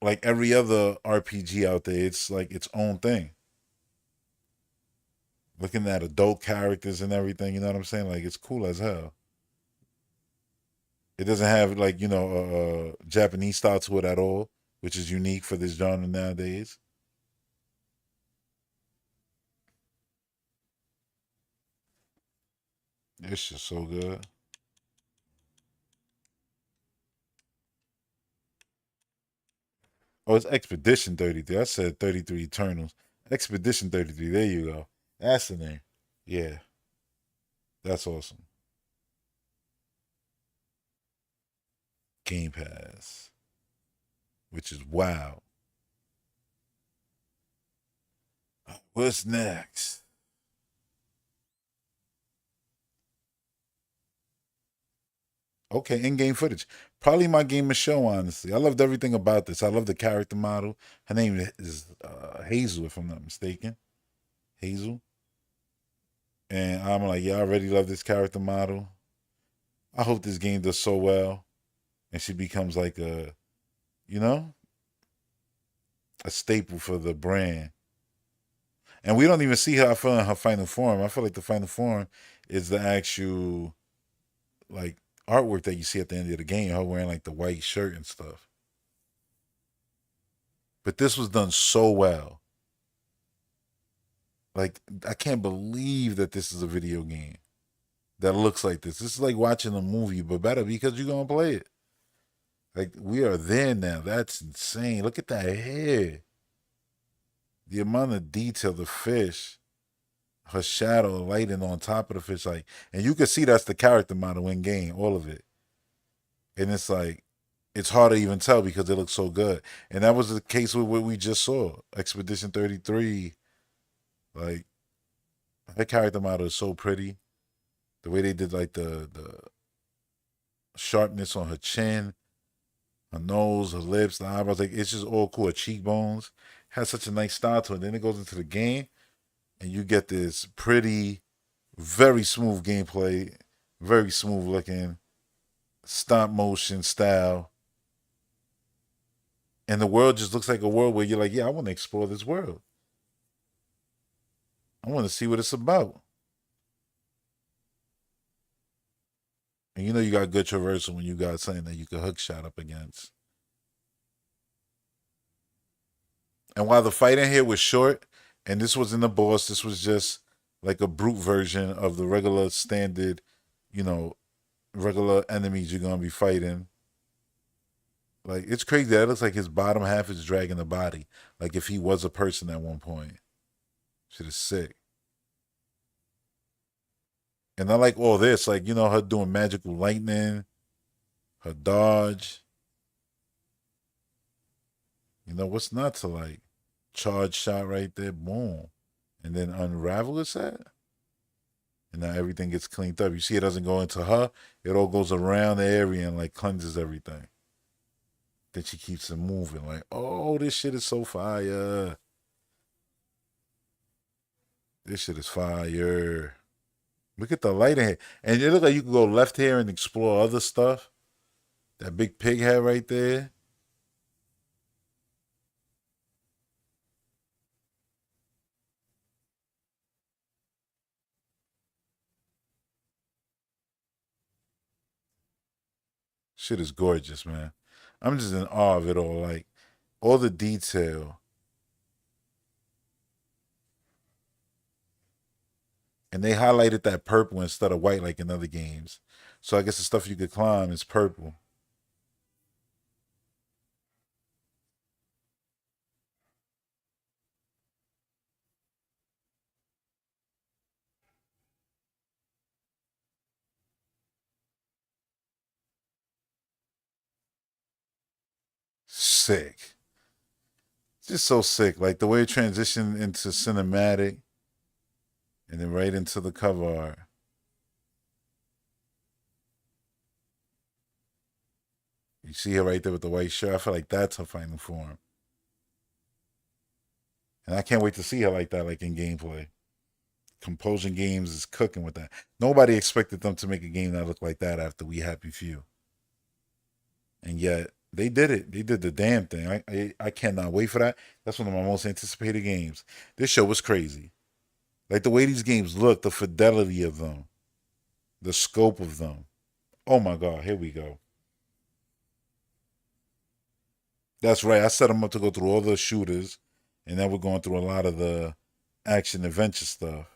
like every other RPG out there. It's like its own thing. Looking at adult characters and everything, you know what I'm saying? Like it's cool as hell. It doesn't have like, a Japanese style to it at all, which is unique for this genre nowadays. It's just so good. Oh, it's Expedition 33. I said 33 Eternals. Expedition 33. There you go. That's the name. Yeah, that's awesome. Game Pass, which is wow. What's next? Okay, in-game footage. Probably my game of show, honestly. I loved everything about this. I love the character model. Her name is Hazel, if I'm not mistaken. Hazel. And I'm like, yeah, I already love this character model. I hope this game does so well. And she becomes like you know, a staple for the brand. And we don't even see her, I feel, in her final form. I feel like the final form is the actual, like, artwork that you see at the end of the game. Her wearing, like, the white shirt and stuff. But this was done so well. Like, I can't believe that this is a video game that looks like this. This is like watching a movie, but better because you're going to play it. Like, we are there now. That's insane. Look at that hair. The amount of detail, the fish, her shadow lighting on top of the fish, like, and you can see that's the character model in game, all of it. And it's like, it's hard to even tell because it looks so good. And that was the case with what we just saw. Expedition 33. Like, that character model is so pretty. The way they did like the sharpness on her chin, her nose, her lips, the eyebrows, like it's just all cool. Her cheekbones has such a nice style to it. Then it goes into the game, and you get this pretty, very smooth gameplay, very smooth looking, stop motion style, and the world just looks like a world where you're like, yeah, I want to explore this world. I want to see what it's about. And you got good traversal when you got something that you can hook shot up against. And while the fight in here was short, and this wasn't the boss, this was just like a brute version of the regular standard, you know, regular enemies you're gonna be fighting. Like it's crazy. That looks like his bottom half is dragging the body. Like if he was a person at one point. Shit is sick. And I like all this, like, her doing magical lightning, her dodge. What's not to like? Charge shot right there, boom. And then unravel it set. And now everything gets cleaned up. You see, it doesn't go into her. It all goes around the area and like cleanses everything. Then she keeps it moving. Like, oh, this shit is so fire. This shit is fire. Look at the light in here. And it looks like you can go left here and explore other stuff. That big pig head right there. Shit is gorgeous, man. I'm just in awe of it all. Like, all the detail. And they highlighted that purple instead of white like in other games. So I guess the stuff you could climb is purple. Sick. Just so sick. Like the way it transitioned into cinematic and then right into the cover art. You see her right there with the white shirt. I feel like that's her final form. And I can't wait to see her like that, like in gameplay. Compulsion Games is cooking with that. Nobody expected them to make a game that looked like that after We Happy Few. And yet they did it. They did the damn thing. I cannot wait for that. That's one of my most anticipated games. This show was crazy. Like the way these games look, the fidelity of them, the scope of them. Oh my God, here we go. That's right. I set them up to go through all the shooters, and then we're going through a lot of the action adventure stuff.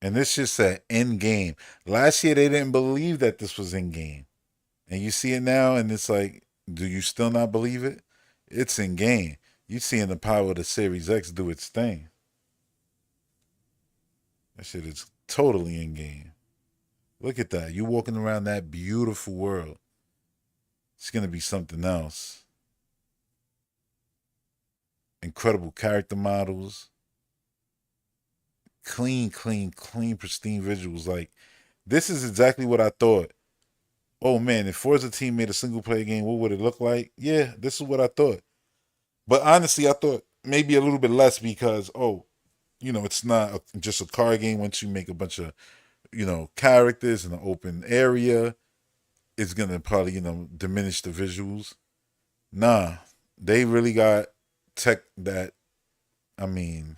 And this just said in game. Last year they didn't believe that this was in game. And you see it now, and it's like, do you still not believe it? It's in game. You seeing the power of the Series X do its thing. That shit is totally in game. Look at that. You walking around that beautiful world. It's gonna be something else. Incredible character models. Clean, clean, clean, pristine visuals. Like, this is exactly what I thought. Oh man, if Forza Team made a single player game, what would it look like? Yeah, this is what I thought. But honestly, I thought maybe a little bit less because, it's not just a car game. Once you make a bunch of, characters in an open area, it's going to probably, diminish the visuals. Nah, they really got tech that, I mean,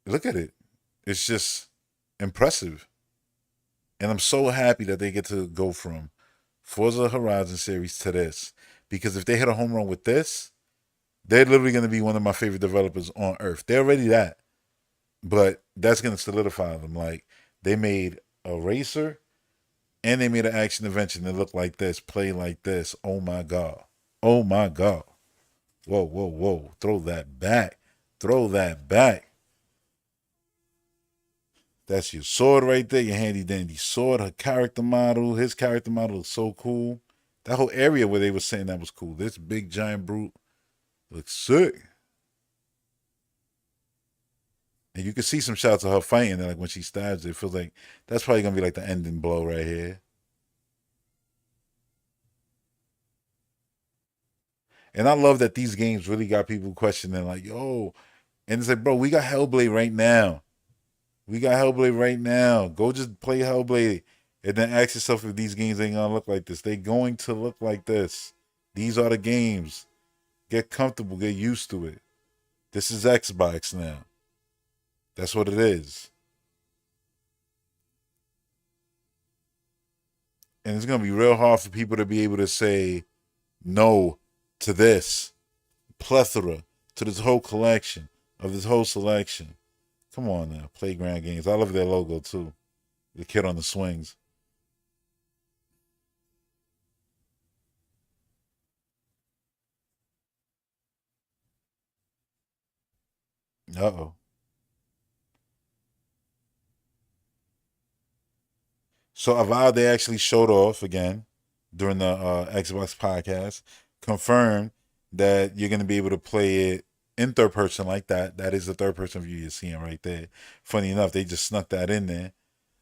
look at it. It's just impressive. And I'm so happy that they get to go from Forza Horizon series to this. Because if they hit a home run with this, they're literally going to be one of my favorite developers on earth. They're already that. But that's going to solidify them. Like, they made a racer and they made an action adventure that looked like this, play like this. Oh my God. Oh my God. Whoa, whoa, whoa. Throw that back. Throw that back. That's your sword right there, your handy dandy sword. Her character model, his character model is so cool. That whole area where they were saying that was cool. This big giant brute looks sick. And you can see some shots of her fighting, and like when she stabs it, it feels like that's probably gonna be like the ending blow right here. And I love that these games really got people questioning, like, yo, and it's like, bro, we got Hellblade right now. We got Hellblade right now. Go just play Hellblade and then ask yourself if these games ain't gonna look like this. They going to look like this. These are the games. Get comfortable, get used to it. This is Xbox now. That's what it is. And it's gonna be real hard for people to be able to say no to this plethora, to this whole collection of this whole selection. Come on now, Playground Games. I love their logo too. The kid on the swings. Uh oh. So Avowed, they actually showed off again during the Xbox podcast, confirmed that you're going to be able to play it in third person like that. That is the third person view you're seeing right there. Funny enough, they just snuck that in there.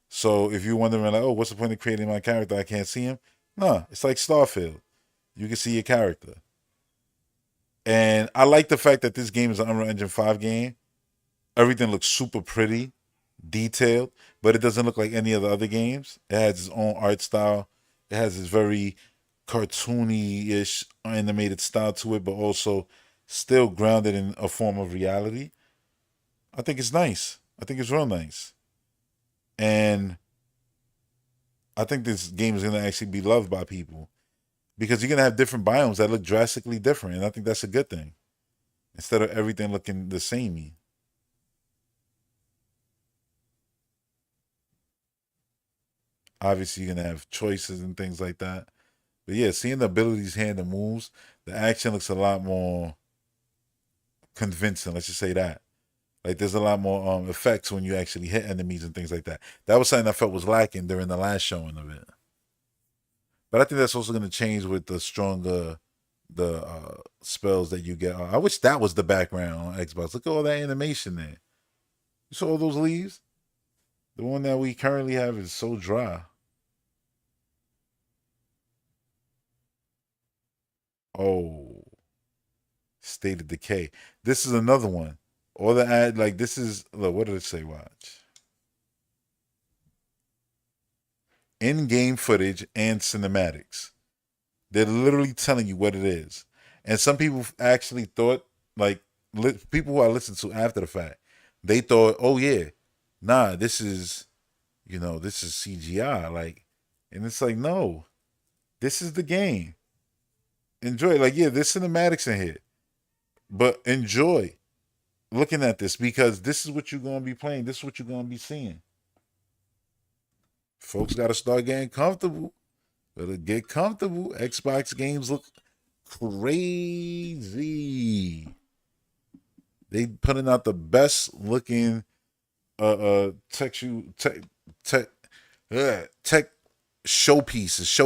So if you're wondering, like, oh, what's the point of creating my character? I can't see him. No, it's like Starfield. You can see your character. And I like the fact that this game is an Unreal Engine 5 game. Everything looks super pretty, detailed, but it doesn't look like any of the other games. It has its own art style. It has this very cartoony-ish animated style to it, but also still grounded in a form of reality. I think it's nice. I think it's real nice. And I think this game is gonna actually be loved by people because you're gonna have different biomes that look drastically different, and I think that's a good thing. Instead of everything looking the same. Obviously, you're gonna have choices and things like that. But yeah, seeing the abilities, hand, the moves, the action looks a lot more convincing. Let's just say that. Like there's a lot more effects when you actually hit enemies and things like that. That was something I felt was lacking during the last showing of it. But I think that's also going to change with the stronger the spells that you get. I wish that was the background on Xbox. Look at all that animation there. You saw all those leaves? The one that we currently have is so dry. Oh, State of Decay. This is another one. All the ad like this is look. What did it say? Watch in-game footage and cinematics. They're literally telling you what it is. And some people actually thought, like, people who I listened to after the fact, they thought, oh, yeah, nah, this is CGI. Like, and it's like, no, this is the game. Enjoy. Like, yeah, there's cinematics in here, but enjoy looking at this because this is what you're going to be playing. This is what you're going to be seeing. Folks got to start getting comfortable. Better get comfortable. Xbox games look crazy. They putting out the best looking tech tech showcases,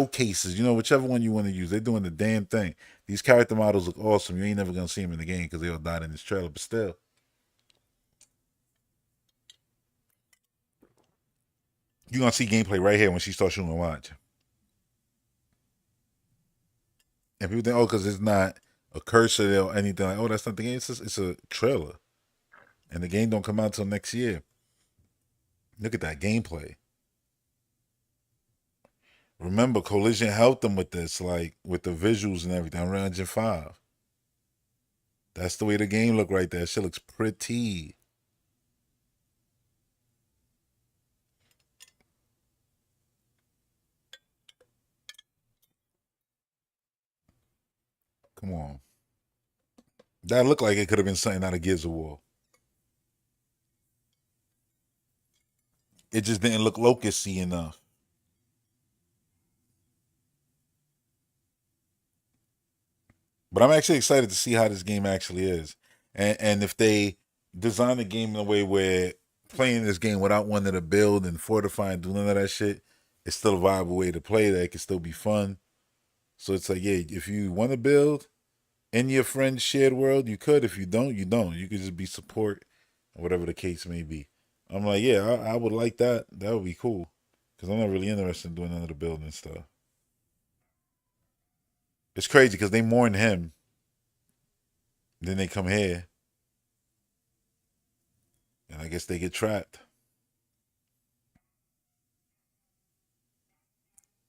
whichever one you want to use. They're doing the damn thing. These character models look awesome. You ain't never gonna see them in the game because they all died in this trailer, but still. You're gonna see gameplay right here when she starts shooting. Watch. And people think, oh, because it's not a cursor or anything like, oh, that's not the game. It's a trailer. And the game don't come out until next year. Look at that gameplay. Remember, Collision helped them with this, like with the visuals and everything. Unreal Engine 5. That's the way the game look right there. Shit looks pretty. Come on. That looked like it could have been something out of Gears of War. It just didn't look locusty enough. But I'm actually excited to see how this game actually is. And if they design the game in a way where playing this game without wanting to build and fortify and do none of that shit, it's still a viable way to play that. It can still be fun. So it's like, yeah, if you want to build in your friend's shared world, you could. If you don't, you don't. You could just be support, or whatever the case may be. I'm like, yeah, I would like that. That would be cool. Because I'm not really interested in doing none of the building stuff. It's crazy because they mourn him. Then they come here. And I guess they get trapped.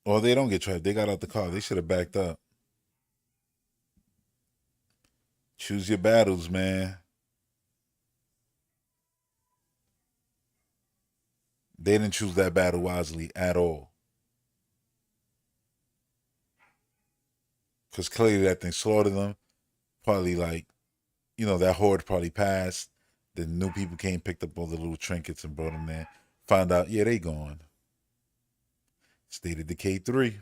Or they don't get trapped. They got out the car. They should have backed up. Choose your battles, man. They didn't choose that battle wisely at all. Because clearly that thing slaughtered them. Probably like, that horde probably passed. The new people came, picked up all the little trinkets and brought them there. Found out, yeah, they gone. State of Decay 3.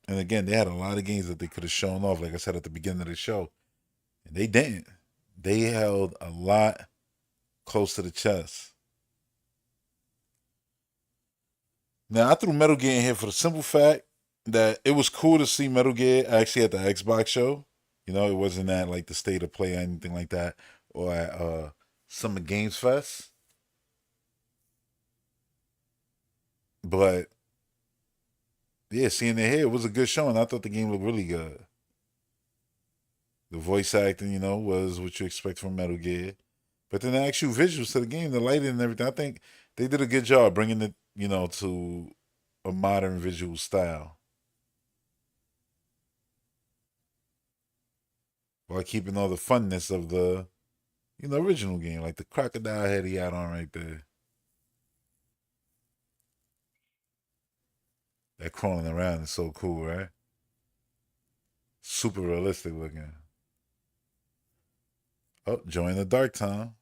And again, they had a lot of games that they could have shown off, like I said at the beginning of the show. And they didn't. They held a lot close to the chest. Now, I threw Metal Gear in here for the simple fact that it was cool to see Metal Gear actually at the Xbox show. It wasn't at like the State of Play or anything like that, or at Summer Games Fest. But yeah, seeing it here, it was a good show, and I thought the game looked really good. The voice acting, was what you expect from Metal Gear. But then the actual visuals to the game, the lighting and everything, I think they did a good job bringing it, to a modern visual style while keeping all the funness of the, original game, like the crocodile head he had on right there. That crawling around is so cool, right? Super realistic looking. Oh, join the dark time.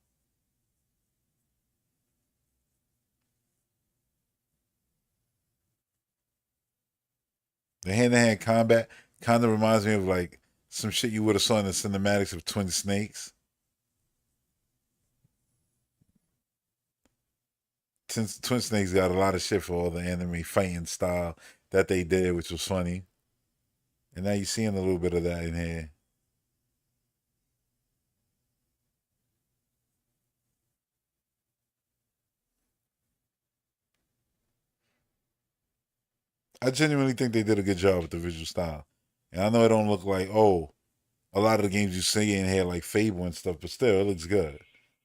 The hand to hand combat kind of reminds me of like some shit you would have saw in the cinematics of Twin Snakes. Since Twin Snakes got a lot of shit for all the anime fighting style that they did, which was funny. And now you're seeing a little bit of that in here. I genuinely think they did a good job with the visual style. And I know it don't look like, oh, a lot of the games you see in here like Fable and stuff, but still it looks good.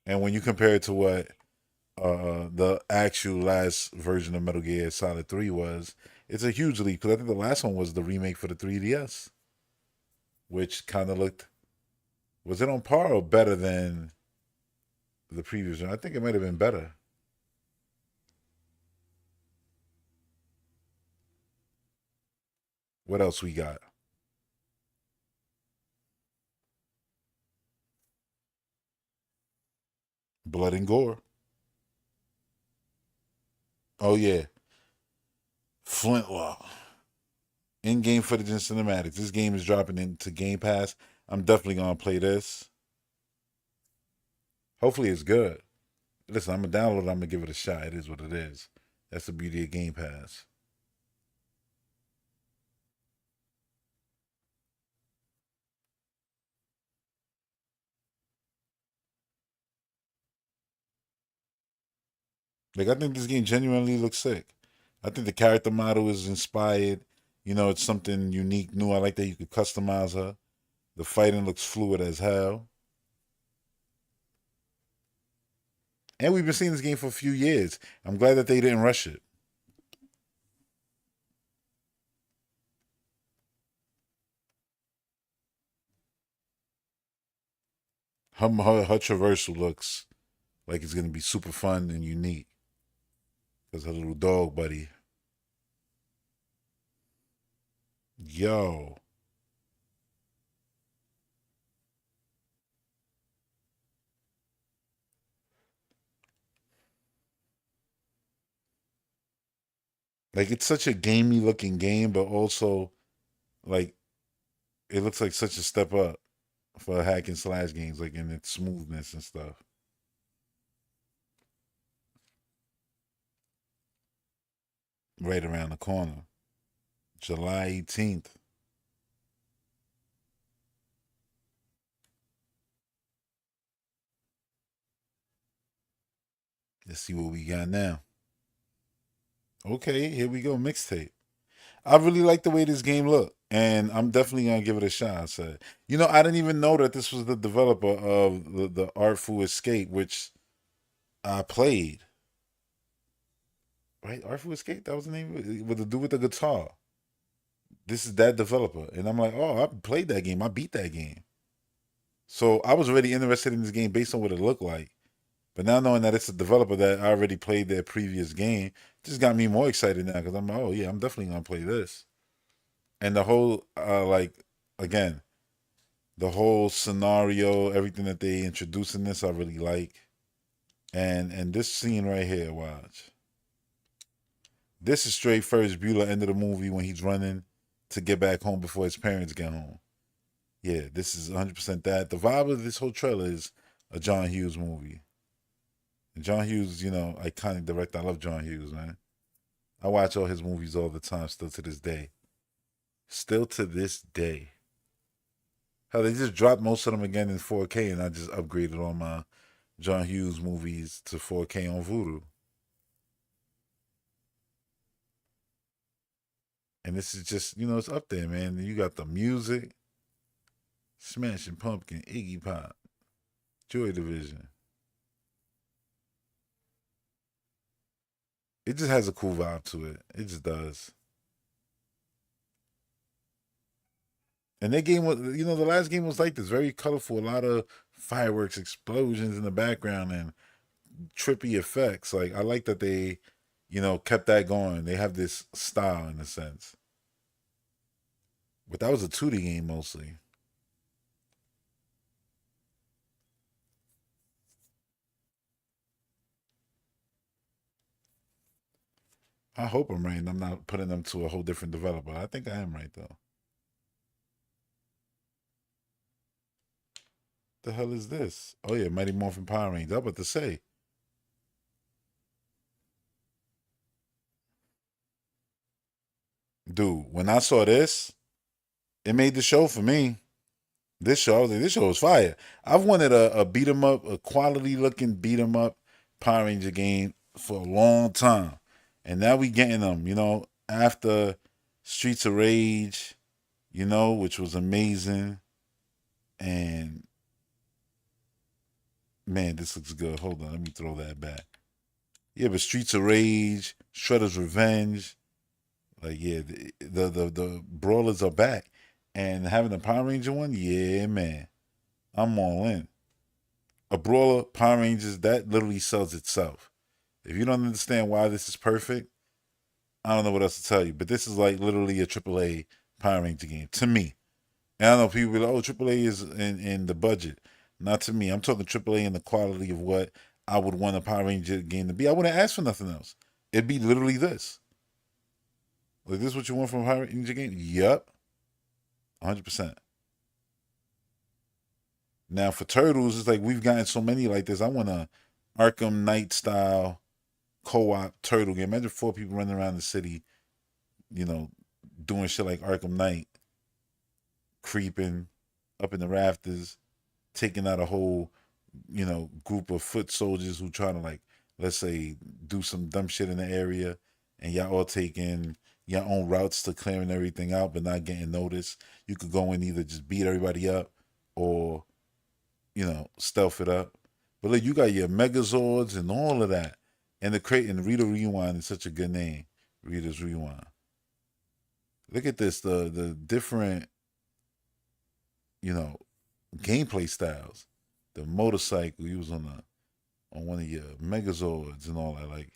And when you compare it to what the actual last version of Metal Gear Solid 3 was, it's a huge leap because I think the last one was the remake for the 3DS, which kind of looked, was it on par or better than the previous one? I think it might have been better. What else we got? Blood and gore. Oh yeah, Flintlock. In-game footage and cinematics. This game is dropping into Game Pass. I'm definitely gonna play this. Hopefully it's good. Listen, I'm gonna download it. I'm gonna give it a shot. It is what it is. That's the beauty of Game Pass. Like I think this game genuinely looks sick. I think the character model is inspired. You know, it's something unique, new. I like that you could customize her. The fighting looks fluid as hell. And we've been seeing this game for a few years. I'm glad that they didn't rush it. Her traversal looks like it's gonna be super fun and unique. Cause her little dog buddy. Yo. Like it's such a gamey looking game, but also like it looks like such a step up for hack and slash games, like in its smoothness and stuff. Right around the corner. July 18th. Let's see what we got now. Okay, here we go. Mixtape. I really like the way this game looked, and I'm definitely gonna give it a shot. I said, you know, I didn't even know that this was the developer of the Artful Escape, which I played. Right, Artful Escape. That was the name of it, with the dude with the guitar. This is that developer, and I'm like, oh, I played that game. I beat that game. So I was already interested in this game based on what it looked like. But now knowing that it's a developer that I already played their previous game, just got me more excited now because I'm like, oh yeah, I'm definitely gonna play this. And the whole like again, the whole scenario, everything that they introduce in this, I really like. And this scene right here, watch. This is straight Ferris Bueller end of the movie when he's running to get back home before his parents get home. Yeah, this is 100% that. The vibe of this whole trailer is a John Hughes movie. And John Hughes, you know, iconic director. I love John Hughes, man. I watch all his movies all the time, still to this day. Still to this day. Hell, they just dropped most of them again in 4K, and I just upgraded all my John Hughes movies to 4K on Voodoo. And this is just, you know, it's up there, man. You got the music, Smashing Pumpkin, Iggy Pop, Joy Division. It just has a cool vibe to it. It just does. And that game was, you know, the last game was like this, very colorful, a lot of fireworks, explosions in the background, and trippy effects. Like I like that they, kept that going. They have this style in a sense. But that was a 2D game mostly. I hope I'm right and I'm not putting them to a whole different developer. I think I am right though. The hell is this? Oh yeah, Mighty Morphin Power Rangers. I'm about to say. Dude, when I saw this, it made the show for me. This show, I was like, this show was fire. I've wanted a beat 'em up, a quality looking beat 'em up Power Ranger game for a long time. And now we getting them, after Streets of Rage, which was amazing. And man, this looks good. Hold on, let me throw that back. Yeah, but Streets of Rage, Shredder's Revenge, like yeah, the brawlers are back. And having the Power Ranger one, yeah, man. I'm all in. A brawler, Power Rangers, that literally sells itself. If you don't understand why this is perfect, I don't know what else to tell you. But this is like literally a AAA Power Ranger game to me. And I know people be like, "Oh, AAA is in the budget." Not to me. I'm talking AAA in the quality of what I would want a Power Ranger game to be. I wouldn't ask for nothing else. It'd be literally this. Like this, is what you want from a Power Ranger game? Yep, 100%. Now for Turtles, it's like we've gotten so many like this. I want a Arkham Knight style co-op turtle game. Imagine four people running around the city, you know, doing shit like Arkham Knight, creeping up in the rafters, taking out a whole, group of foot soldiers who trying to like, let's say, do some dumb shit in the area, and y'all all taking your own routes to clearing everything out, but not getting noticed. You could go and either just beat everybody up, or stealth it up. But look, you got your Megazords and all of that. And the crate and Rita Rewind is such a good name. Rita's Rewind. Look at this, the different, you know, gameplay styles. The motorcycle, you was on one of your Megazords and all that. Like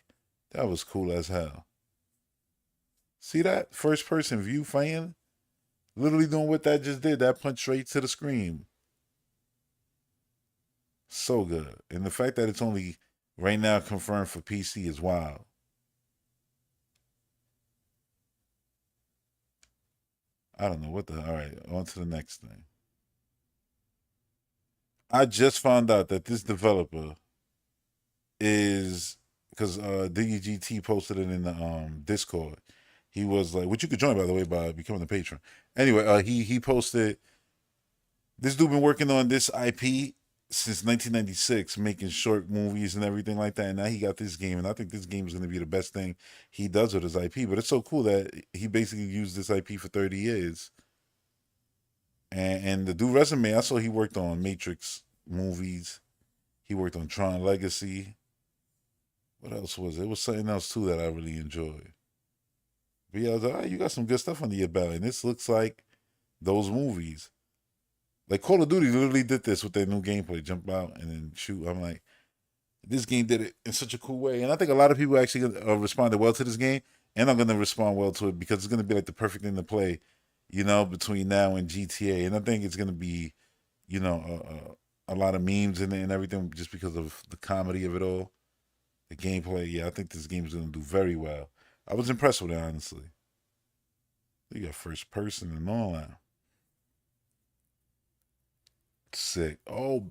that was cool as hell. See that? First person view fan? Literally doing what that just did. That punched straight to the screen. So good. And the fact that it's only right now confirmed for PC is wild. I don't know what the. All right, on to the next thing. I just found out that this developer is because DGT posted it in the Discord. He was like, which you could join by the way by becoming a patron. Anyway, he posted this dude been working on this IP since 1996, making short movies and everything like that. And now he got this game, and I think this game is going to be the best thing he does with his IP. But it's so cool that he basically used this IP for 30 years. And the dude resume, I saw he worked on Matrix movies. He worked on Tron Legacy. What else was it? It was something else too that I really enjoyed. But yeah, I was like, you got some good stuff under your belt, and this looks like those movies. Like Call of Duty literally did this with their new gameplay, jump out and then shoot. I'm like, this game did it in such a cool way, and I think a lot of people actually responded well to this game, and I'm gonna respond well to it because it's gonna be like the perfect thing to play, between now and GTA, and I think it's gonna be, a lot of memes in it and everything just because of the comedy of it all, the gameplay. Yeah, I think this game is gonna do very well. I was impressed with it honestly. You got first person and all that. Sick. Oh,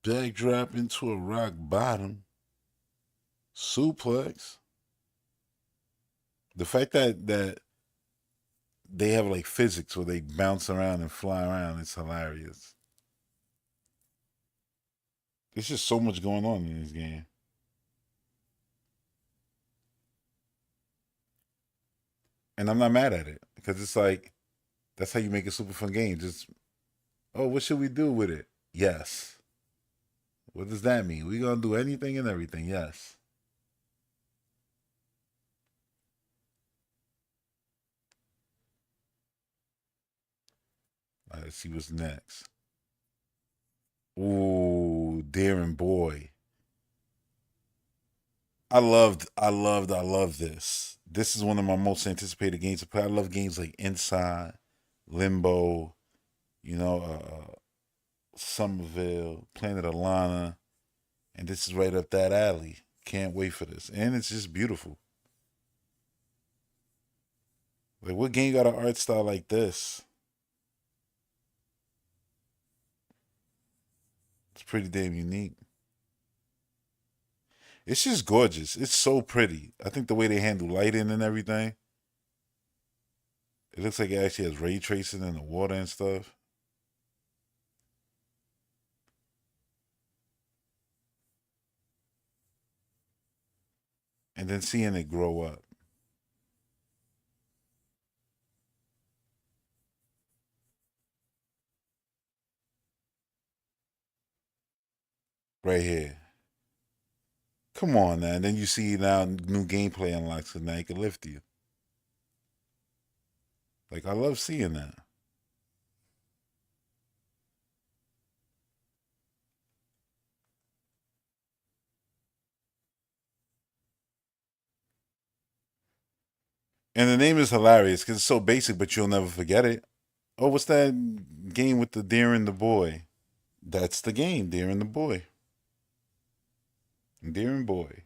backdrop into a rock bottom suplex. The fact that they have like physics where they bounce around and fly around, it's hilarious. There's just so much going on in this game. And I'm not mad at it because it's like that's how you make a super fun game. Just, oh, what should we do with it? Yes. What does that mean? We gonna do anything and everything? Yes. All right, let's see what's next. Ooh, Darren Boy. I love this. This is one of my most anticipated games to play. I love games like Inside, Limbo, you know, Somerville, Planet Alana, and this is right up that alley. Can't wait for this, and it's just beautiful. Like, what game got an art style like this? It's pretty damn unique. It's just gorgeous. It's so pretty. I think the way they handle lighting and everything, it looks like it actually has ray tracing in the water and stuff. And then seeing it grow up right here. Come on now. And then you see now new gameplay unlocks and now it can lift you. Like, I love seeing that. And the name is hilarious because it's so basic, but you'll never forget it. Oh, what's that game with the deer and the boy? That's the game, deer and the boy. Deer and boy.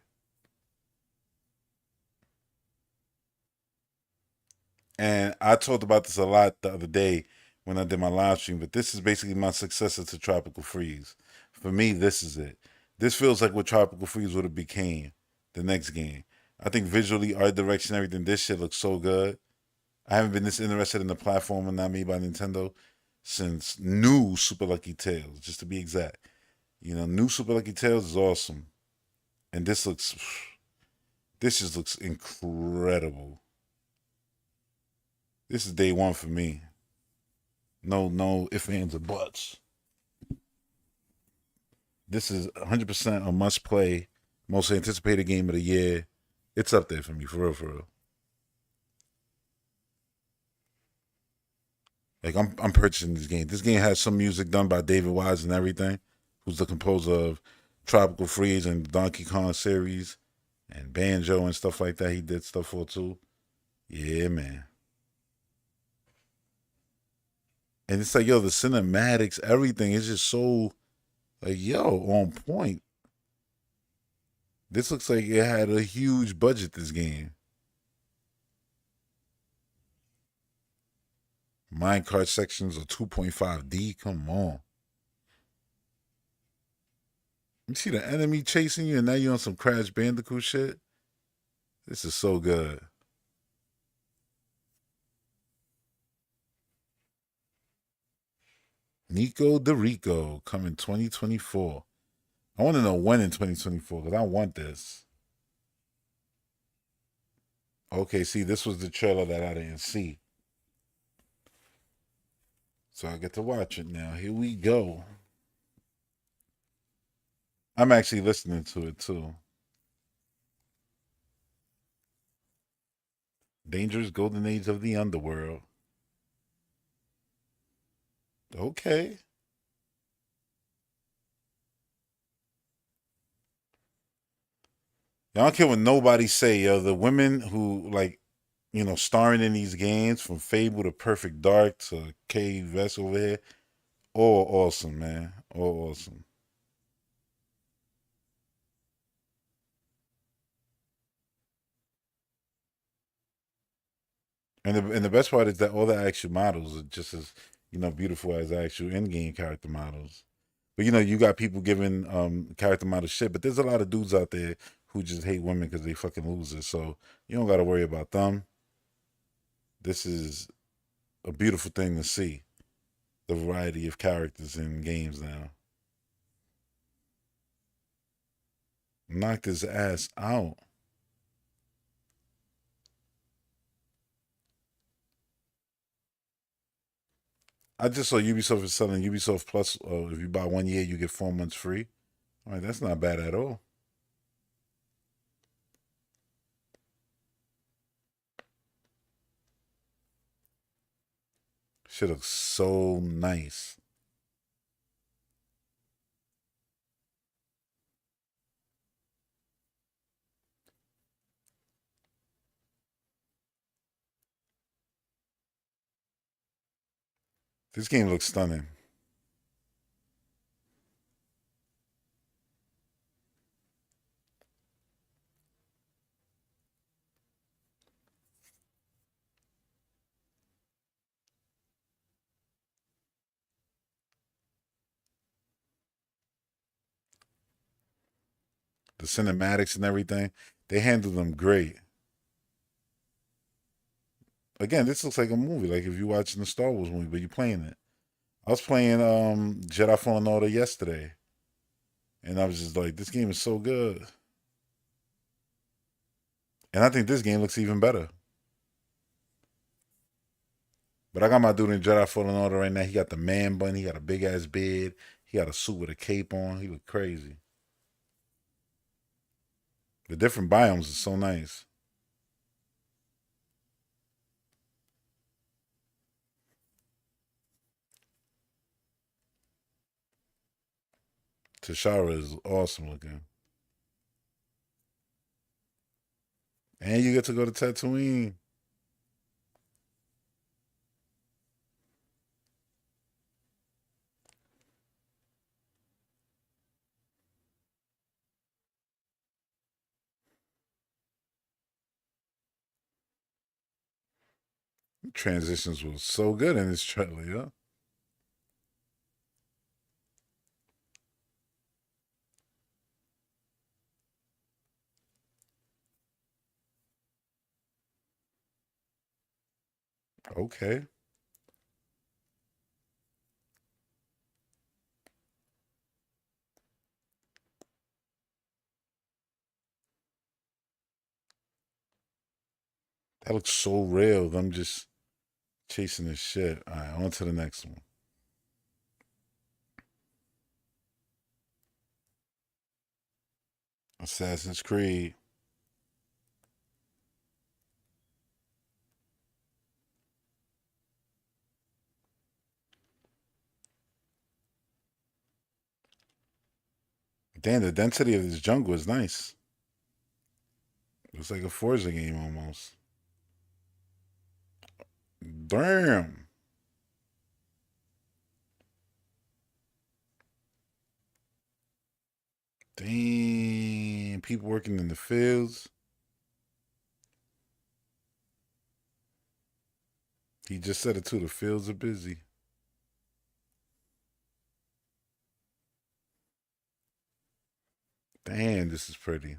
And I talked about this a lot the other day when I did my live stream, but this is basically my successor to Tropical Freeze. For me, this is it. This feels like what Tropical Freeze would have became the next game. I think visually, art direction, everything, this shit looks so good. I haven't been this interested in the platform not made by Nintendo since new Super Lucky Tales, just to be exact. You know, new Super Lucky Tales is awesome. And this just looks incredible. This is day one for me. No ifs, ands, or buts. This is 100% a must play, most anticipated game of the year. It's up there for me, for real, for real. Like, I'm purchasing this game. This game has some music done by David Wise and everything, who's the composer of Tropical Freeze and Donkey Kong series and Banjo and stuff like that. He did stuff for too. Yeah, man. And it's like, yo, the cinematics, everything is just so like, yo, on point. This looks like it had a huge budget. This game, minecart sections are 2.5D. Come on, you see the enemy chasing you, and now you're on some Crash Bandicoot shit. This is so good. Nico DeRico coming 2024. I want to know when in 2024 because I want this. Okay, see, this was the trailer that I didn't see, so I get to watch it now. Here we go. I'm actually listening to it too. Dangerous Golden Age of the Underworld. Okay. I don't care what nobody say, yo. The women who like, starring in these games from Fable to Perfect Dark to K Vest over here, all awesome, man. All awesome. And the best part is that all the actual models are just as beautiful as actual in game character models. But you got people giving character models shit, but there's a lot of dudes out there who just hate women because they fucking losers. So you don't got to worry about them. This is a beautiful thing to see. The variety of characters in games now. Knocked his ass out. I just saw Ubisoft is selling Ubisoft Plus. If you buy 1 year, you get 4 months free. All right, that's not bad at all. Shit looks so nice. This game looks stunning. The cinematics and everything, they handle them great. Again, this looks like a movie. Like if you're watching the Star Wars movie, but you're playing it. I was playing Jedi Fallen Order yesterday, and I was just like, this game is so good. And I think this game looks even better. But I got my dude in Jedi Fallen Order right now. He got the man bun. He got a big ass beard. He got a suit with a cape on. He look crazy. The different biomes is so nice. Tashara is awesome looking. And you get to go to Tatooine. Transitions was so good in this trailer, yeah. Okay. That looks so real. Them just chasing this shit. All right, on to the next one. Assassin's Creed. Damn, the density of this jungle is nice. Looks like a Forza game almost. Damn. Damn. People working in the fields. He just said it too. The fields are busy. Damn, this is pretty.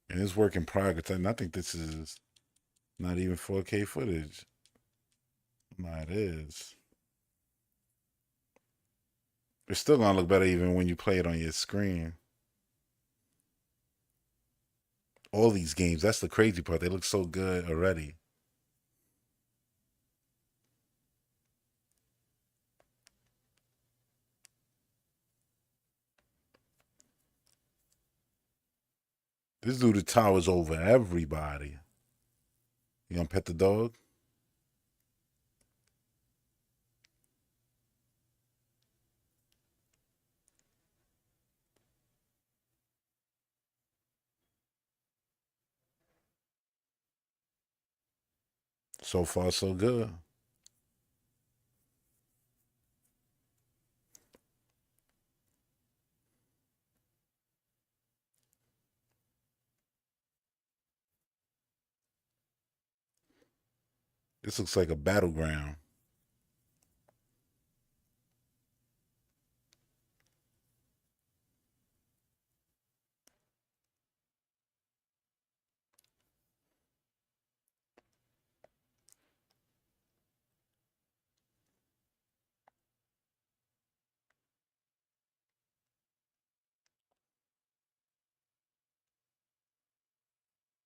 And it's work in progress. And I think this is not even 4K footage. Nah, it is. It's still gonna look better even when you play it on your screen. All these games, that's the crazy part. They look so good already. This dude towers over everybody. You gonna pet the dog? So far, so good. This looks like a battleground.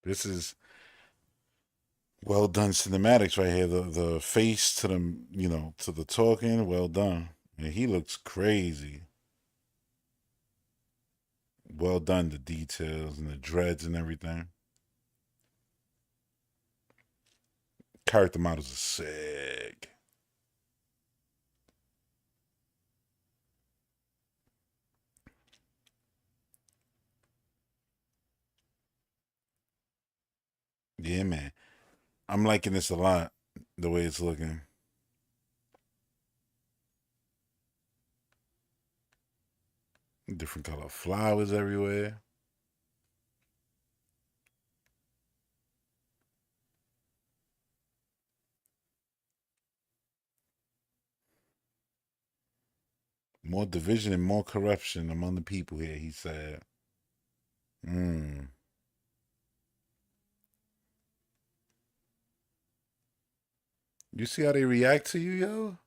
This is well done cinematics right here. The face to the to the talking, well done. And he looks crazy. Well done, the details and the dreads and everything. Character models are sick. Yeah, man. I'm liking this a lot, the way it's looking. Different color flowers everywhere. More division and more corruption among the people here, he said. Mm. You see how they react to you, yo?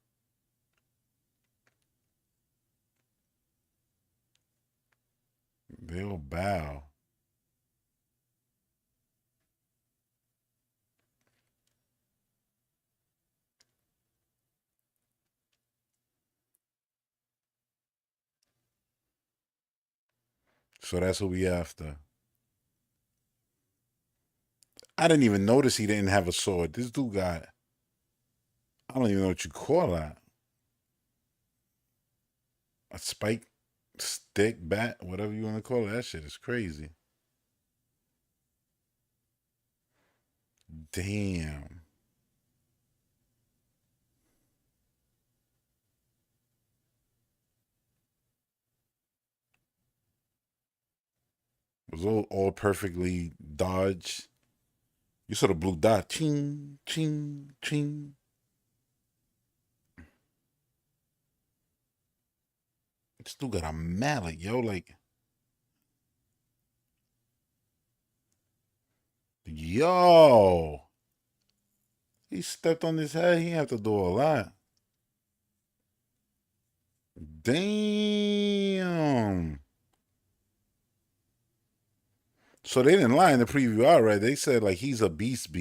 They'll bow. So that's what we after. I didn't even notice he didn't have a sword. This dude got, I don't even know what you call that. A spike, stick, bat, whatever you want to call it. That shit is crazy. Damn. Was all perfectly dodged. You saw the blue dot. Ching, ching, ching. This dude got a mallet, yo. Like, yo. He stepped on his head. He have to do a lot. Damn. So they didn't lie in the preview, all right. They said like he's a beast.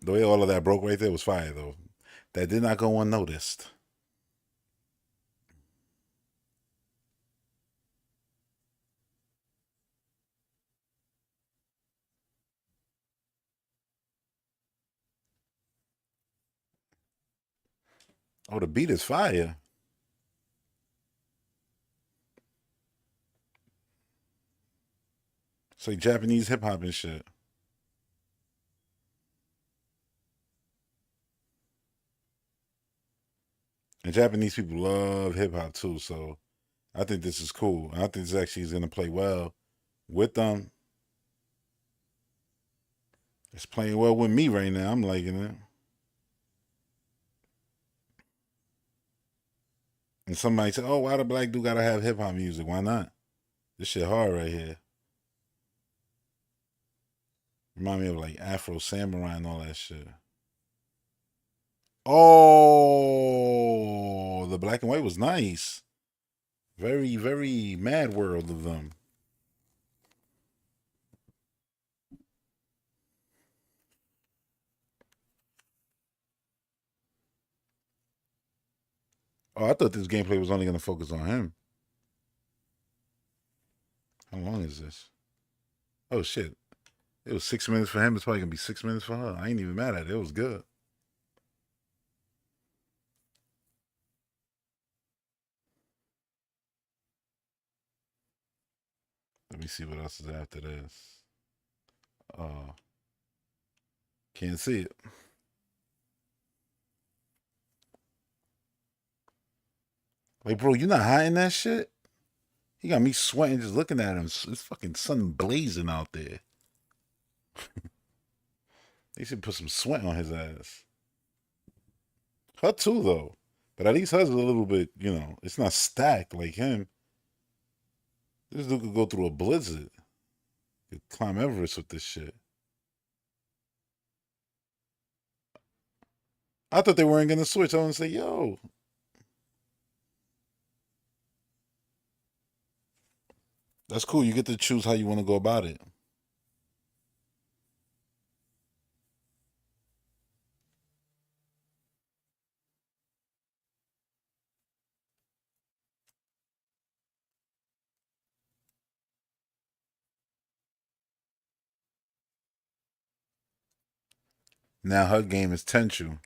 The way all of that broke right there was fire though. That did not go unnoticed. Oh, the beat is fire. It's like Japanese hip hop and shit. And Japanese people love hip hop too, so I think this is cool. I think this actually is gonna play well with them. It's playing well with me right now. I'm liking it. And somebody said, "Oh, why the black dude gotta have hip hop music? Why not? This shit hard right here." Remind me of like Afro Samurai and all that shit. Oh, the black and white was nice. Very, very mad world of them. Oh, I thought this gameplay was only gonna focus on him. How long is this? Oh shit. It was 6 minutes for him. It's probably gonna be 6 minutes for her. I ain't even mad at it. It was good. Let me see what else is after this. Uh, can't see it. Like, bro, you not hiding that shit? He got me sweating just looking at him. It's fucking sun blazing out there. They should put some sweat on his ass. Her too, though. But at least hers is a little bit, it's not stacked like him. This dude could go through a blizzard. Could climb Everest with this shit. I thought they weren't gonna switch. I want to say, yo. That's cool. You get to choose how you want to go about it. Now her game is Tenchu.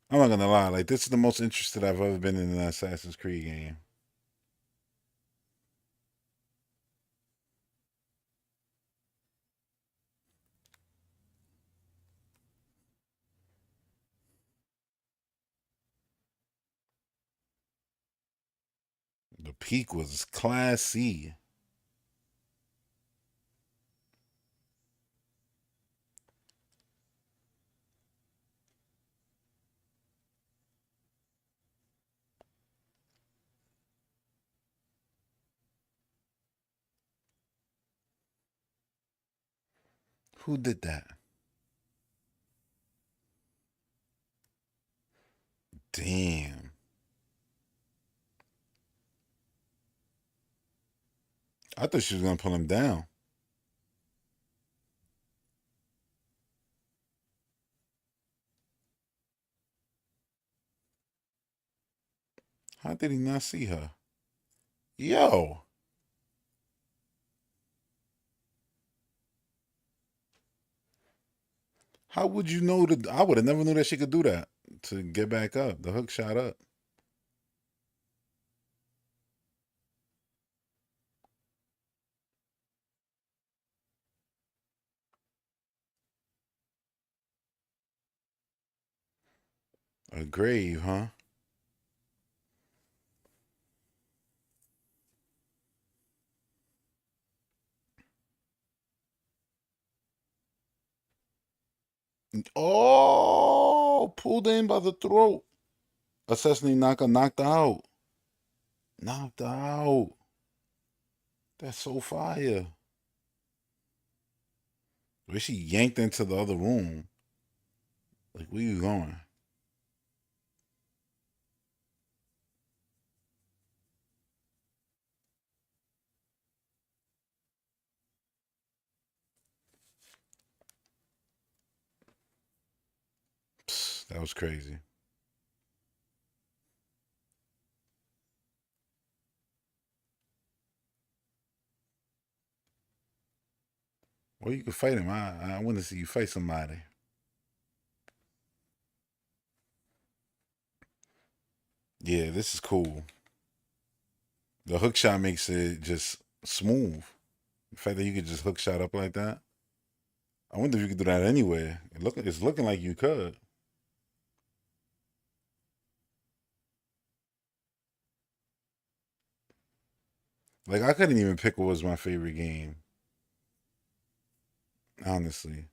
I'm not gonna lie, like this is the most interested I've ever been in an Assassin's Creed game. Peak was classy. Who did that? Damn. I thought she was gonna pull him down. How did he not see her? Yo, how would you know that? I would have never knew that she could do that to get back up. The hook shot up. A grave, huh? Oh, pulled in by the throat. Assassinate Naka knocked out. Knocked out. That's so fire. Where she yanked into the other room. Like, where you going? Psst, that was crazy. Well, you can fight him. I want to see you fight somebody. Yeah, this is cool. The hook shot makes it just smooth. The fact that you could just hook shot up like that. I wonder if you could do that anywhere. It's looking like you could. Like I couldn't even pick what was my favorite game, honestly,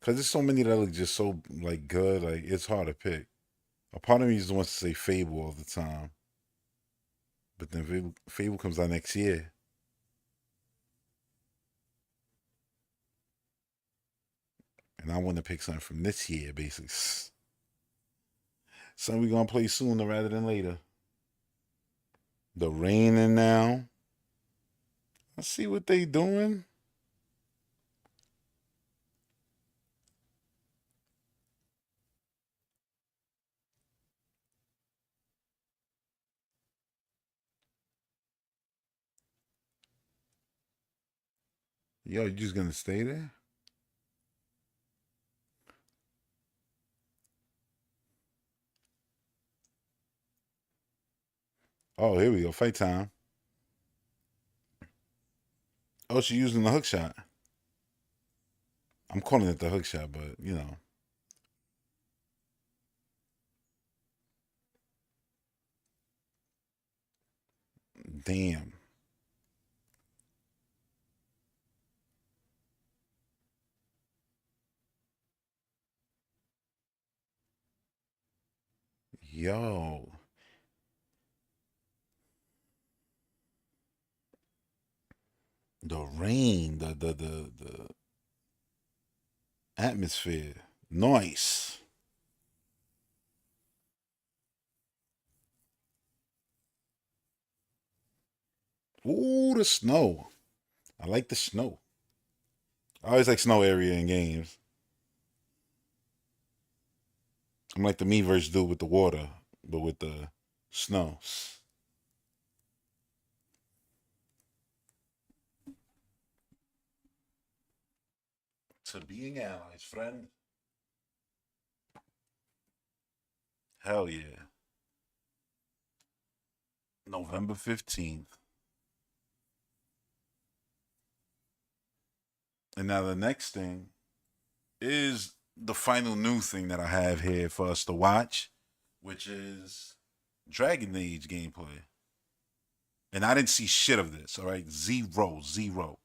because there's so many that look just so like good. Like it's hard to pick. A part of me just wants to say Fable all the time, but then Fable comes out next year, and I want to pick something from this year, basically. Something we gonna play sooner rather than later. The raining now. Let's see what they doing. Yo, you just gonna stay there? Oh, here we go. Fight time. Oh, she using the hook shot. I'm calling it the hook shot, but you know, damn. Yo, the rain, the atmosphere, nice. Ooh, the snow. I like the snow. I always like snow area in games. I'm like the me versus dude with the water, but with the snow. To being allies, friend. Hell yeah. November 15th. And now the next thing is the final new thing that I have here for us to watch, which is Dragon Age gameplay. And I didn't see shit of this. All right, zero, zero.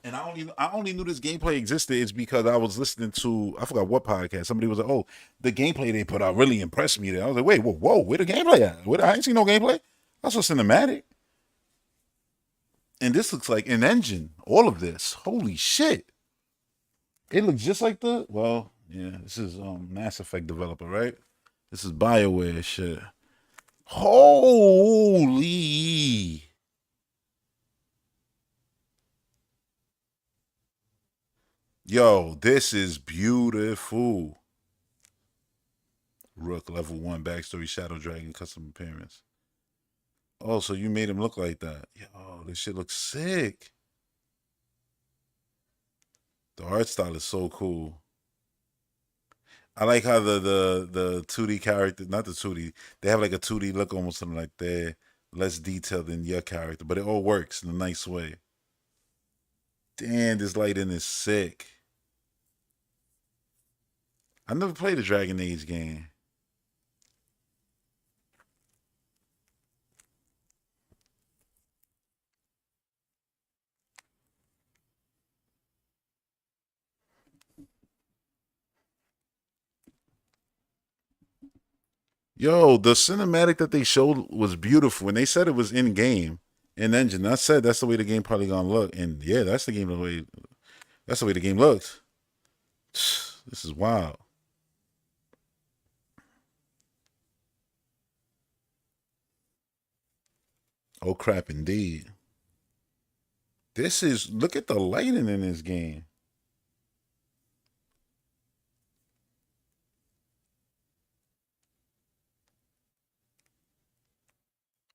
And I only knew this gameplay existed is because I was listening to, I forgot what podcast. Somebody was like, "Oh, the gameplay they put out really impressed me." I was like, "Wait, whoa, where the gameplay at? I ain't seen no gameplay. I saw cinematic." And this looks like an engine. All of this, holy shit! It looks just like yeah. This is Mass Effect developer, right? This is BioWare shit. Holy, yo, this is beautiful. Rook level 1 backstory Shadow Dragon custom appearance. Oh, so you made him look like that? Yo, this shit looks sick. The art style is so cool. I like how the 2D character, not the 2D, they have like a 2D look almost something like they're less detailed than your character, but it all works in a nice way. Damn, this lighting is sick. I never played a Dragon Age game. Yo, the cinematic that they showed was beautiful. And they said it was in game, in engine. I said that's the way the game probably gonna look. And yeah, that's the way the game looks. This is wild. Oh crap, indeed. This is look at the lighting in this game.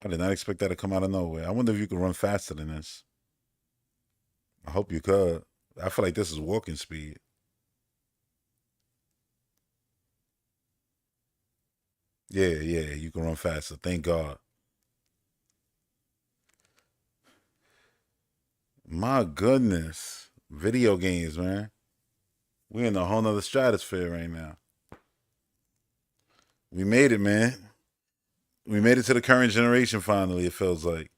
I did not expect that to come out of nowhere. I wonder if you could run faster than this. I hope you could. I feel like this is walking speed. Yeah, yeah, you can run faster. Thank God. My goodness. Video games, man. We're in a whole nother stratosphere right now. We made it, man. We made it to the current generation finally, it feels like.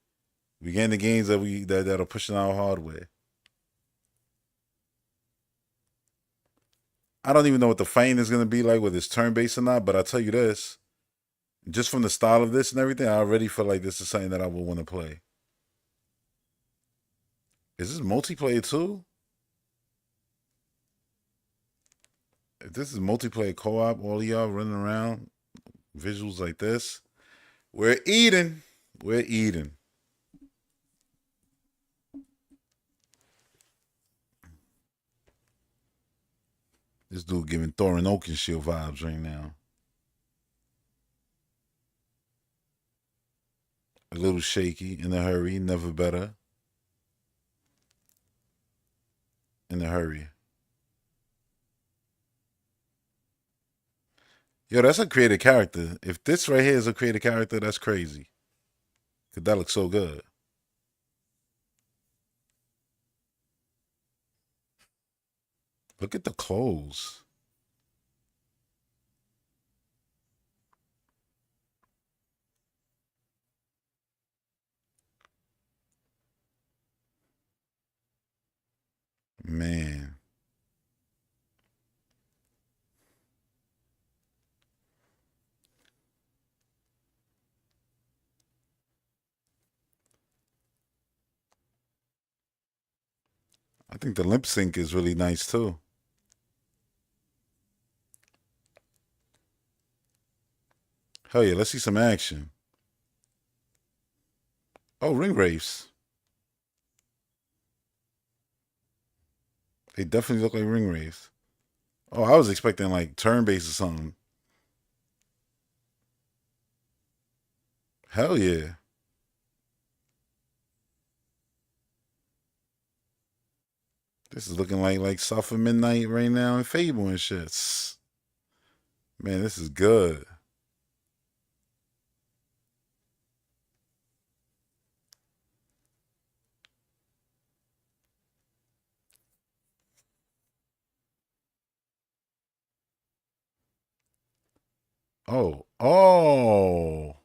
We getting the games that are pushing our hardware. I don't even know what the fighting is gonna be like, whether it's turn based or not, but I'll tell you this. Just from the style of this and everything, I already feel like this is something that I would want to play. Is this multiplayer too? If this is multiplayer co-op, all of y'all running around, visuals like this, we're eating. We're eating. This dude giving Thorin Oakenshield vibes right now. A little shaky, in a hurry, never better. In a hurry. Yo, that's a creative character. If this right here is a creative character, that's crazy. Cause that looks so good. Look at the clothes. Man. I think the lip sync is really nice too. Hell yeah, let's see some action. Oh, ring wraiths. They definitely look like ring wraiths. Oh, I was expecting like turn based or something. Hell yeah. This is looking like South of Midnight right now and Fable and shit. Man, this is good. Oh, oh.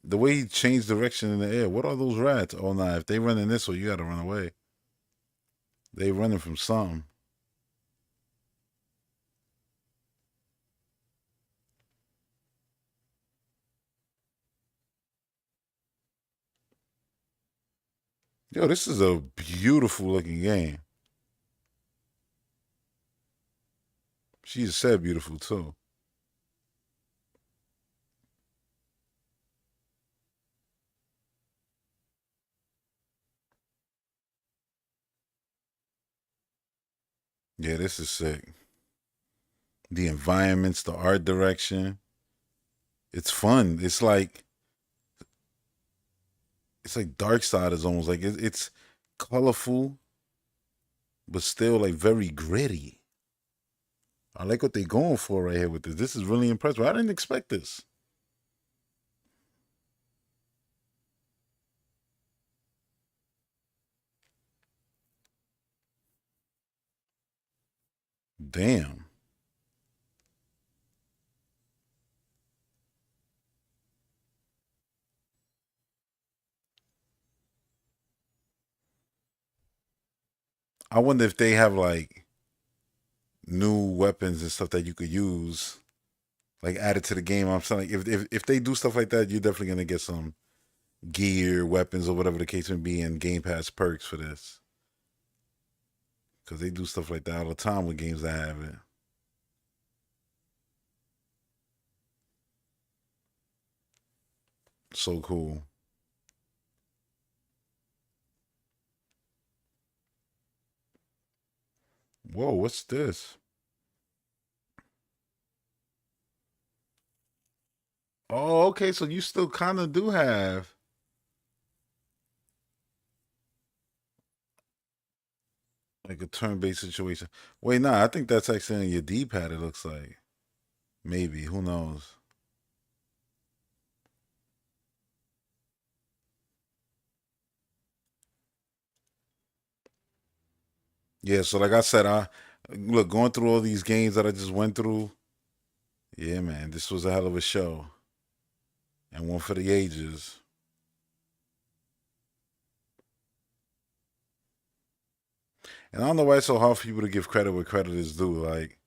The way he changed direction in the air. What are those rats? Oh, nah. If they running this way, you got to run away. They running from something. Yo, this is a beautiful looking game. She said beautiful too. Yeah, this is sick. The environments, the art direction. It's fun. It's like Dark Side is almost like it's colorful, but still like very gritty. I like what they going for right here with this. This is really impressive. I didn't expect this. Damn. I wonder if they have like new weapons and stuff that you could use, like added to the game. I'm saying, like, if they do stuff like that, you're definitely gonna get some gear, weapons, or whatever the case may be, in Game Pass perks for this. Because they do stuff like that all the time with games that have it. So cool. Whoa, what's this? Oh, okay. So you still kind of do have like a turn-based situation. Wait, nah, I think that's actually on your D-pad. It looks like maybe. Who knows? Yeah. So like I said, I look going through all these games that I just went through. Yeah, man, this was a hell of a show and one for the ages. And I don't know why it's so hard for people to give credit where credit is due. Like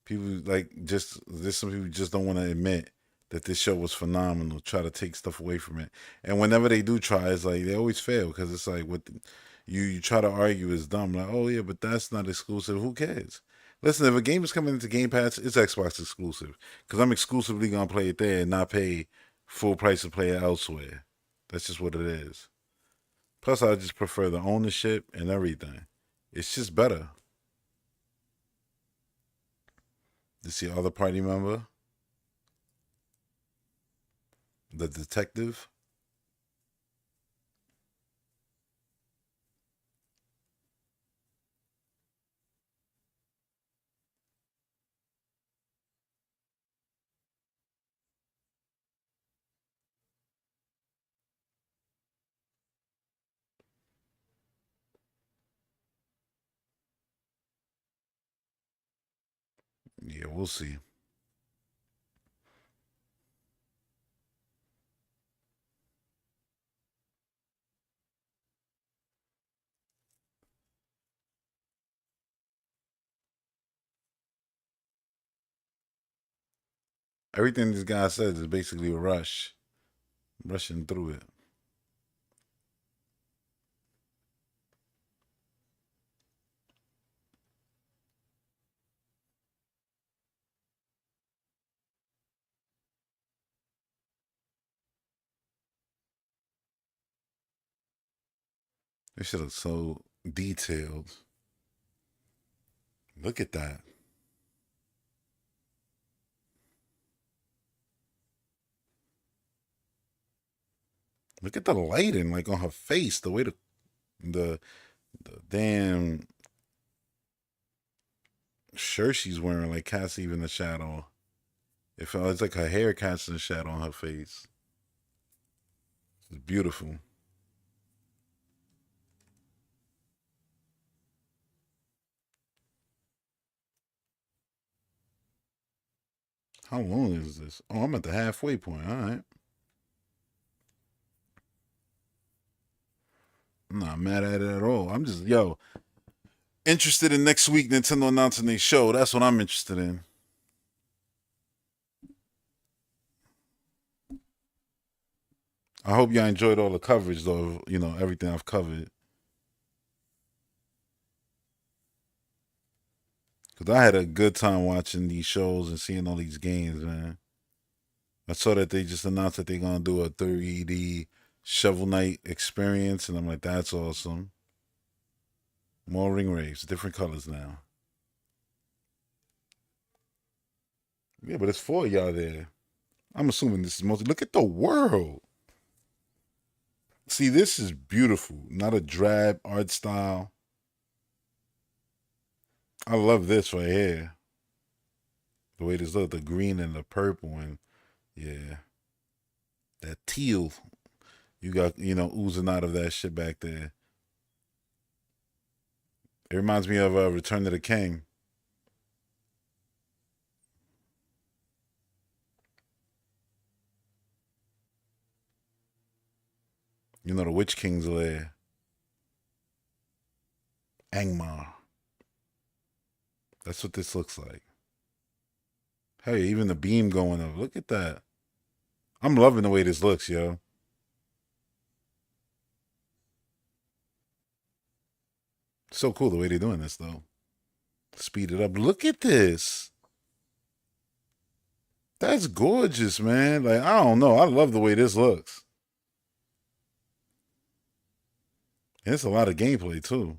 people, like just there's some people just don't want to admit that this show was phenomenal. Try to take stuff away from it, and whenever they do try, it's like they always fail because it's like you try to argue is dumb. Like, oh yeah, but that's not exclusive. Who cares? Listen, if a game is coming into Game Pass, it's Xbox exclusive because I'm exclusively gonna play it there and not pay full price to play it elsewhere. That's just what it is. Plus, I just prefer the ownership and everything. It's just better. You see other party member, the detective. Yeah, we'll see. Everything this guy says is basically a rush, rushing through it. This shit looks so detailed. Look at that. Look at the lighting, like on her face. The way the, the damn shirt she's wearing, like casts even the shadow. It's like her hair casting a shadow on her face. It's beautiful. How long is this? Oh, I'm at the halfway point. All right. I'm not mad at it at all. I'm just, yo, interested in next week Nintendo announcing their show. That's what I'm interested in. I hope y'all enjoyed all the coverage, though. You know, everything I've covered. Because I had a good time watching these shows and seeing all these games, man. I saw that they just announced that they're going to do a 3D Shovel Knight experience, and I'm like, that's awesome. More ring raves, different colors now. Yeah, but it's four of y'all there. I'm assuming this is mostly. Look at the world. See, this is beautiful. Not a drab art style. I love this right here. The way this look, the green and the purple, and yeah, that teal. You got, oozing out of that shit back there. It reminds me of Return of the King. You know, the Witch King's lair. Angmar. That's what this looks like. Hey, even the beam going up. Look at that. I'm loving the way this looks, yo. So cool the way they're doing this, though. Speed it up. Look at this. That's gorgeous, man. Like, I don't know. I love the way this looks. And it's a lot of gameplay, too.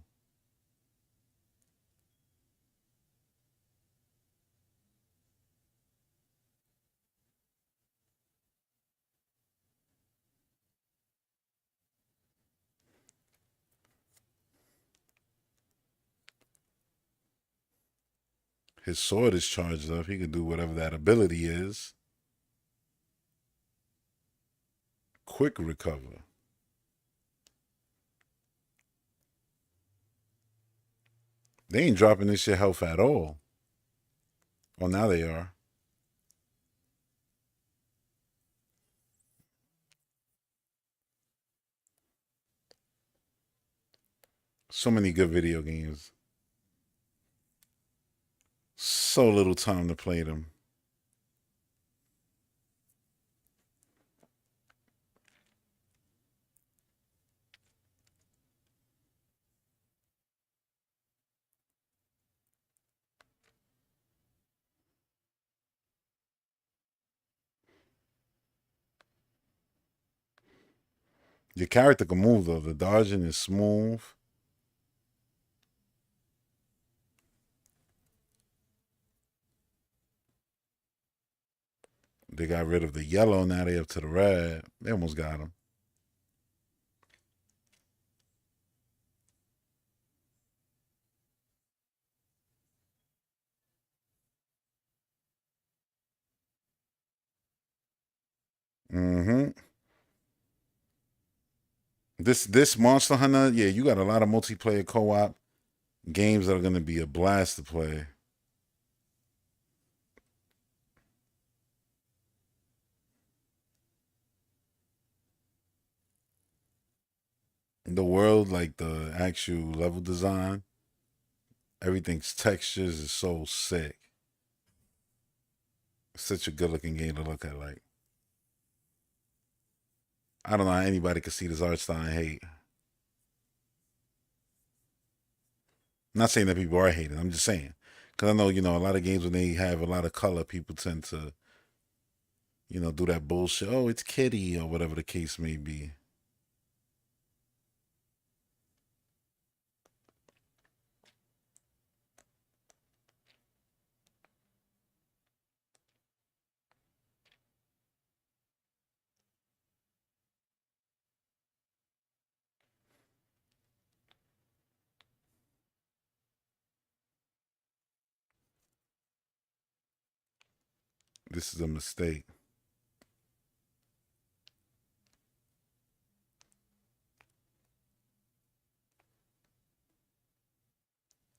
His sword is charged up. He can do whatever that ability is. Quick recover. They ain't dropping this shit health at all. Well, now they are. So many good video games. So little time to play them. Your character can move though. The dodging is smooth. They got rid of the yellow. Now they up to the red. They almost got him. Mm-hmm. This Monster Hunter, yeah, you got a lot of multiplayer co-op games that are gonna be a blast to play. The world, like the actual level design, everything's textures is so sick. It's such a good looking game to look at. Like, I don't know how anybody could see this art style and hate. I'm not saying that people are hating. I'm just saying because I know a lot of games when they have a lot of color, people tend to do that bullshit. Oh, it's kitty or whatever the case may be. This is a mistake.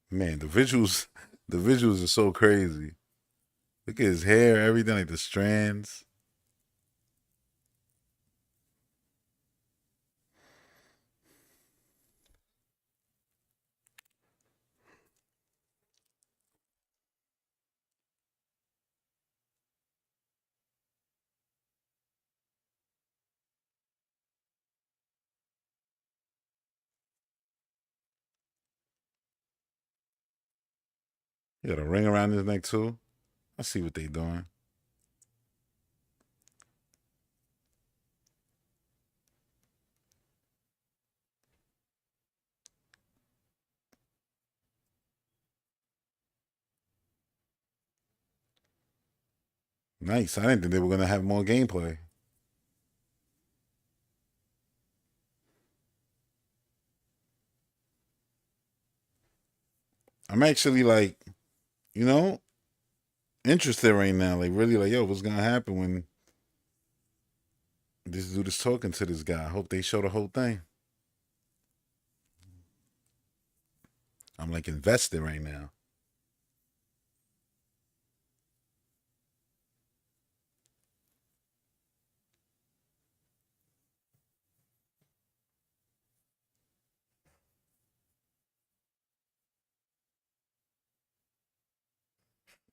Man, the visuals, the visuals are so crazy. Look at his hair, everything, like the strands. He got a ring around his neck too. I see what they doing. Nice. I didn't think they were gonna have more gameplay. I'm actually like, you know, interested right now. Like really, like, yo, what's gonna happen when this dude is talking to this guy? I hope they show the whole thing. I'm like invested right now.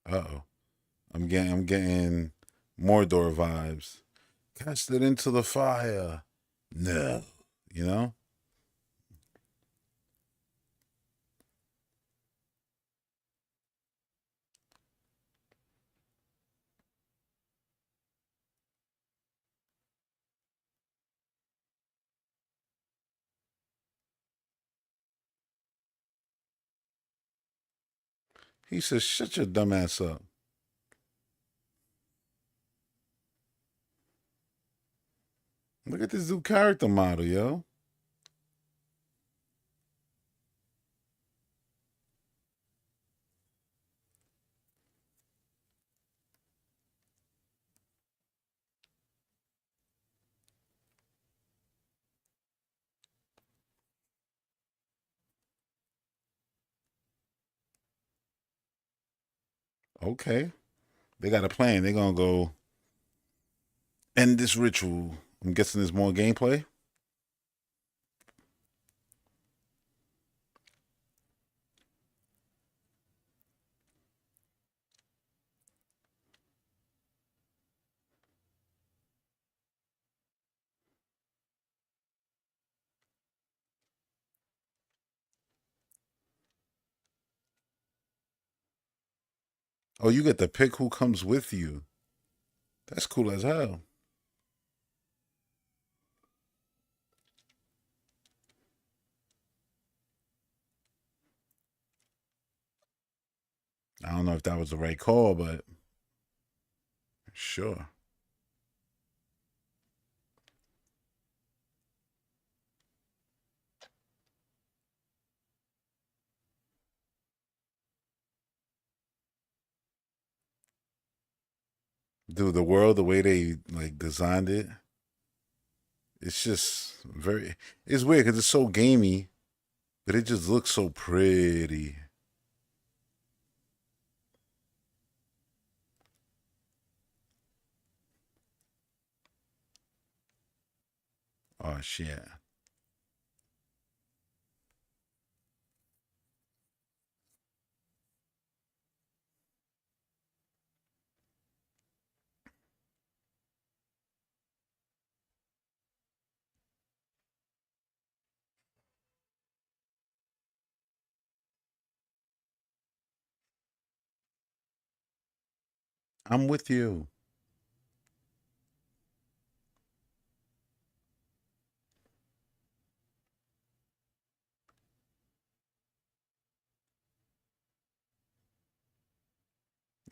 Uh oh. I'm getting more door vibes. Cast it into the fire. No. You know? He says, shut your dumb ass up. Look at this new character model, yo. Okay. They got a plan. They're gonna go end this ritual. I'm guessing there's more gameplay. Oh, you get to pick who comes with you. That's cool as hell. I don't know if that was the right call, but sure. Dude, the world, the way they like designed it, it's just very. It's weird because it's so gamey, but it just looks so pretty. Oh shit! I'm with you.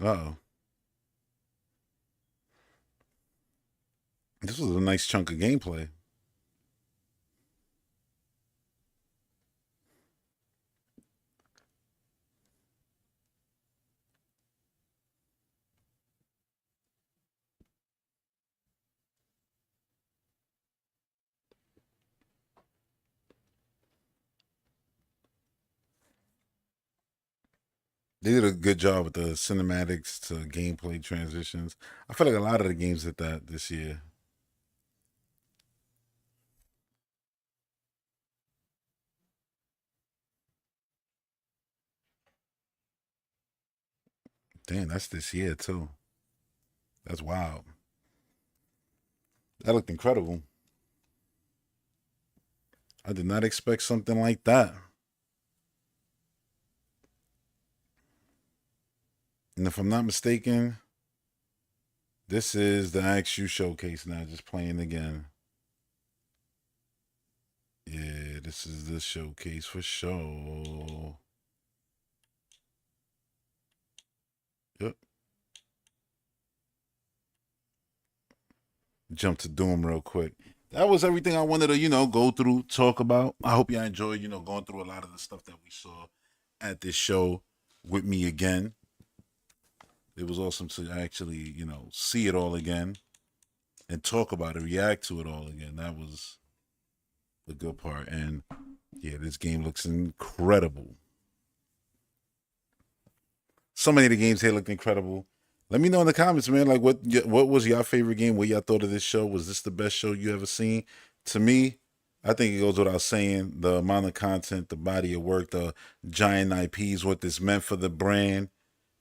Oh, this was a nice chunk of gameplay. They did a good job with the cinematics to gameplay transitions. I feel like a lot of the games did that this year. Damn, that's this year too. That's wild. That looked incredible. I did not expect something like that. And if I'm not mistaken, this is the Axe You showcase now, just playing again. Yeah, this is the showcase for sure. Yep. Jump to Doom real quick. That was everything I wanted to, go through, talk about. I hope y'all enjoyed, going through a lot of the stuff that we saw at this show with me again. It was awesome to actually, see it all again and talk about it, react to it all again. That was the good part. And yeah, this game looks incredible. So many of the games here looked incredible. Let me know in the comments, man. Like, what was your favorite game? What y'all thought of this show? Was this the best show you ever seen? To me, I think it goes without saying. The amount of content, the body of work, the giant IPs, what this meant for the brand.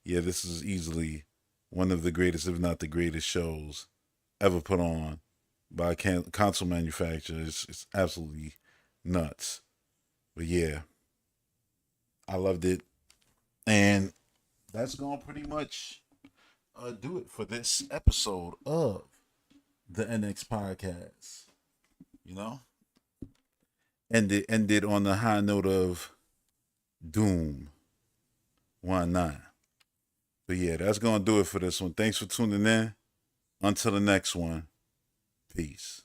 Yeah, this is easily one of the greatest, if not the greatest, shows ever put on by console manufacturers. It's absolutely nuts. But yeah, I loved it, and that's gonna pretty much do it for this episode of the NX podcast. You know, ended on the high note of Doom 1-9. But yeah, that's gonna do it for this one. Thanks for tuning in. Until the next one, peace.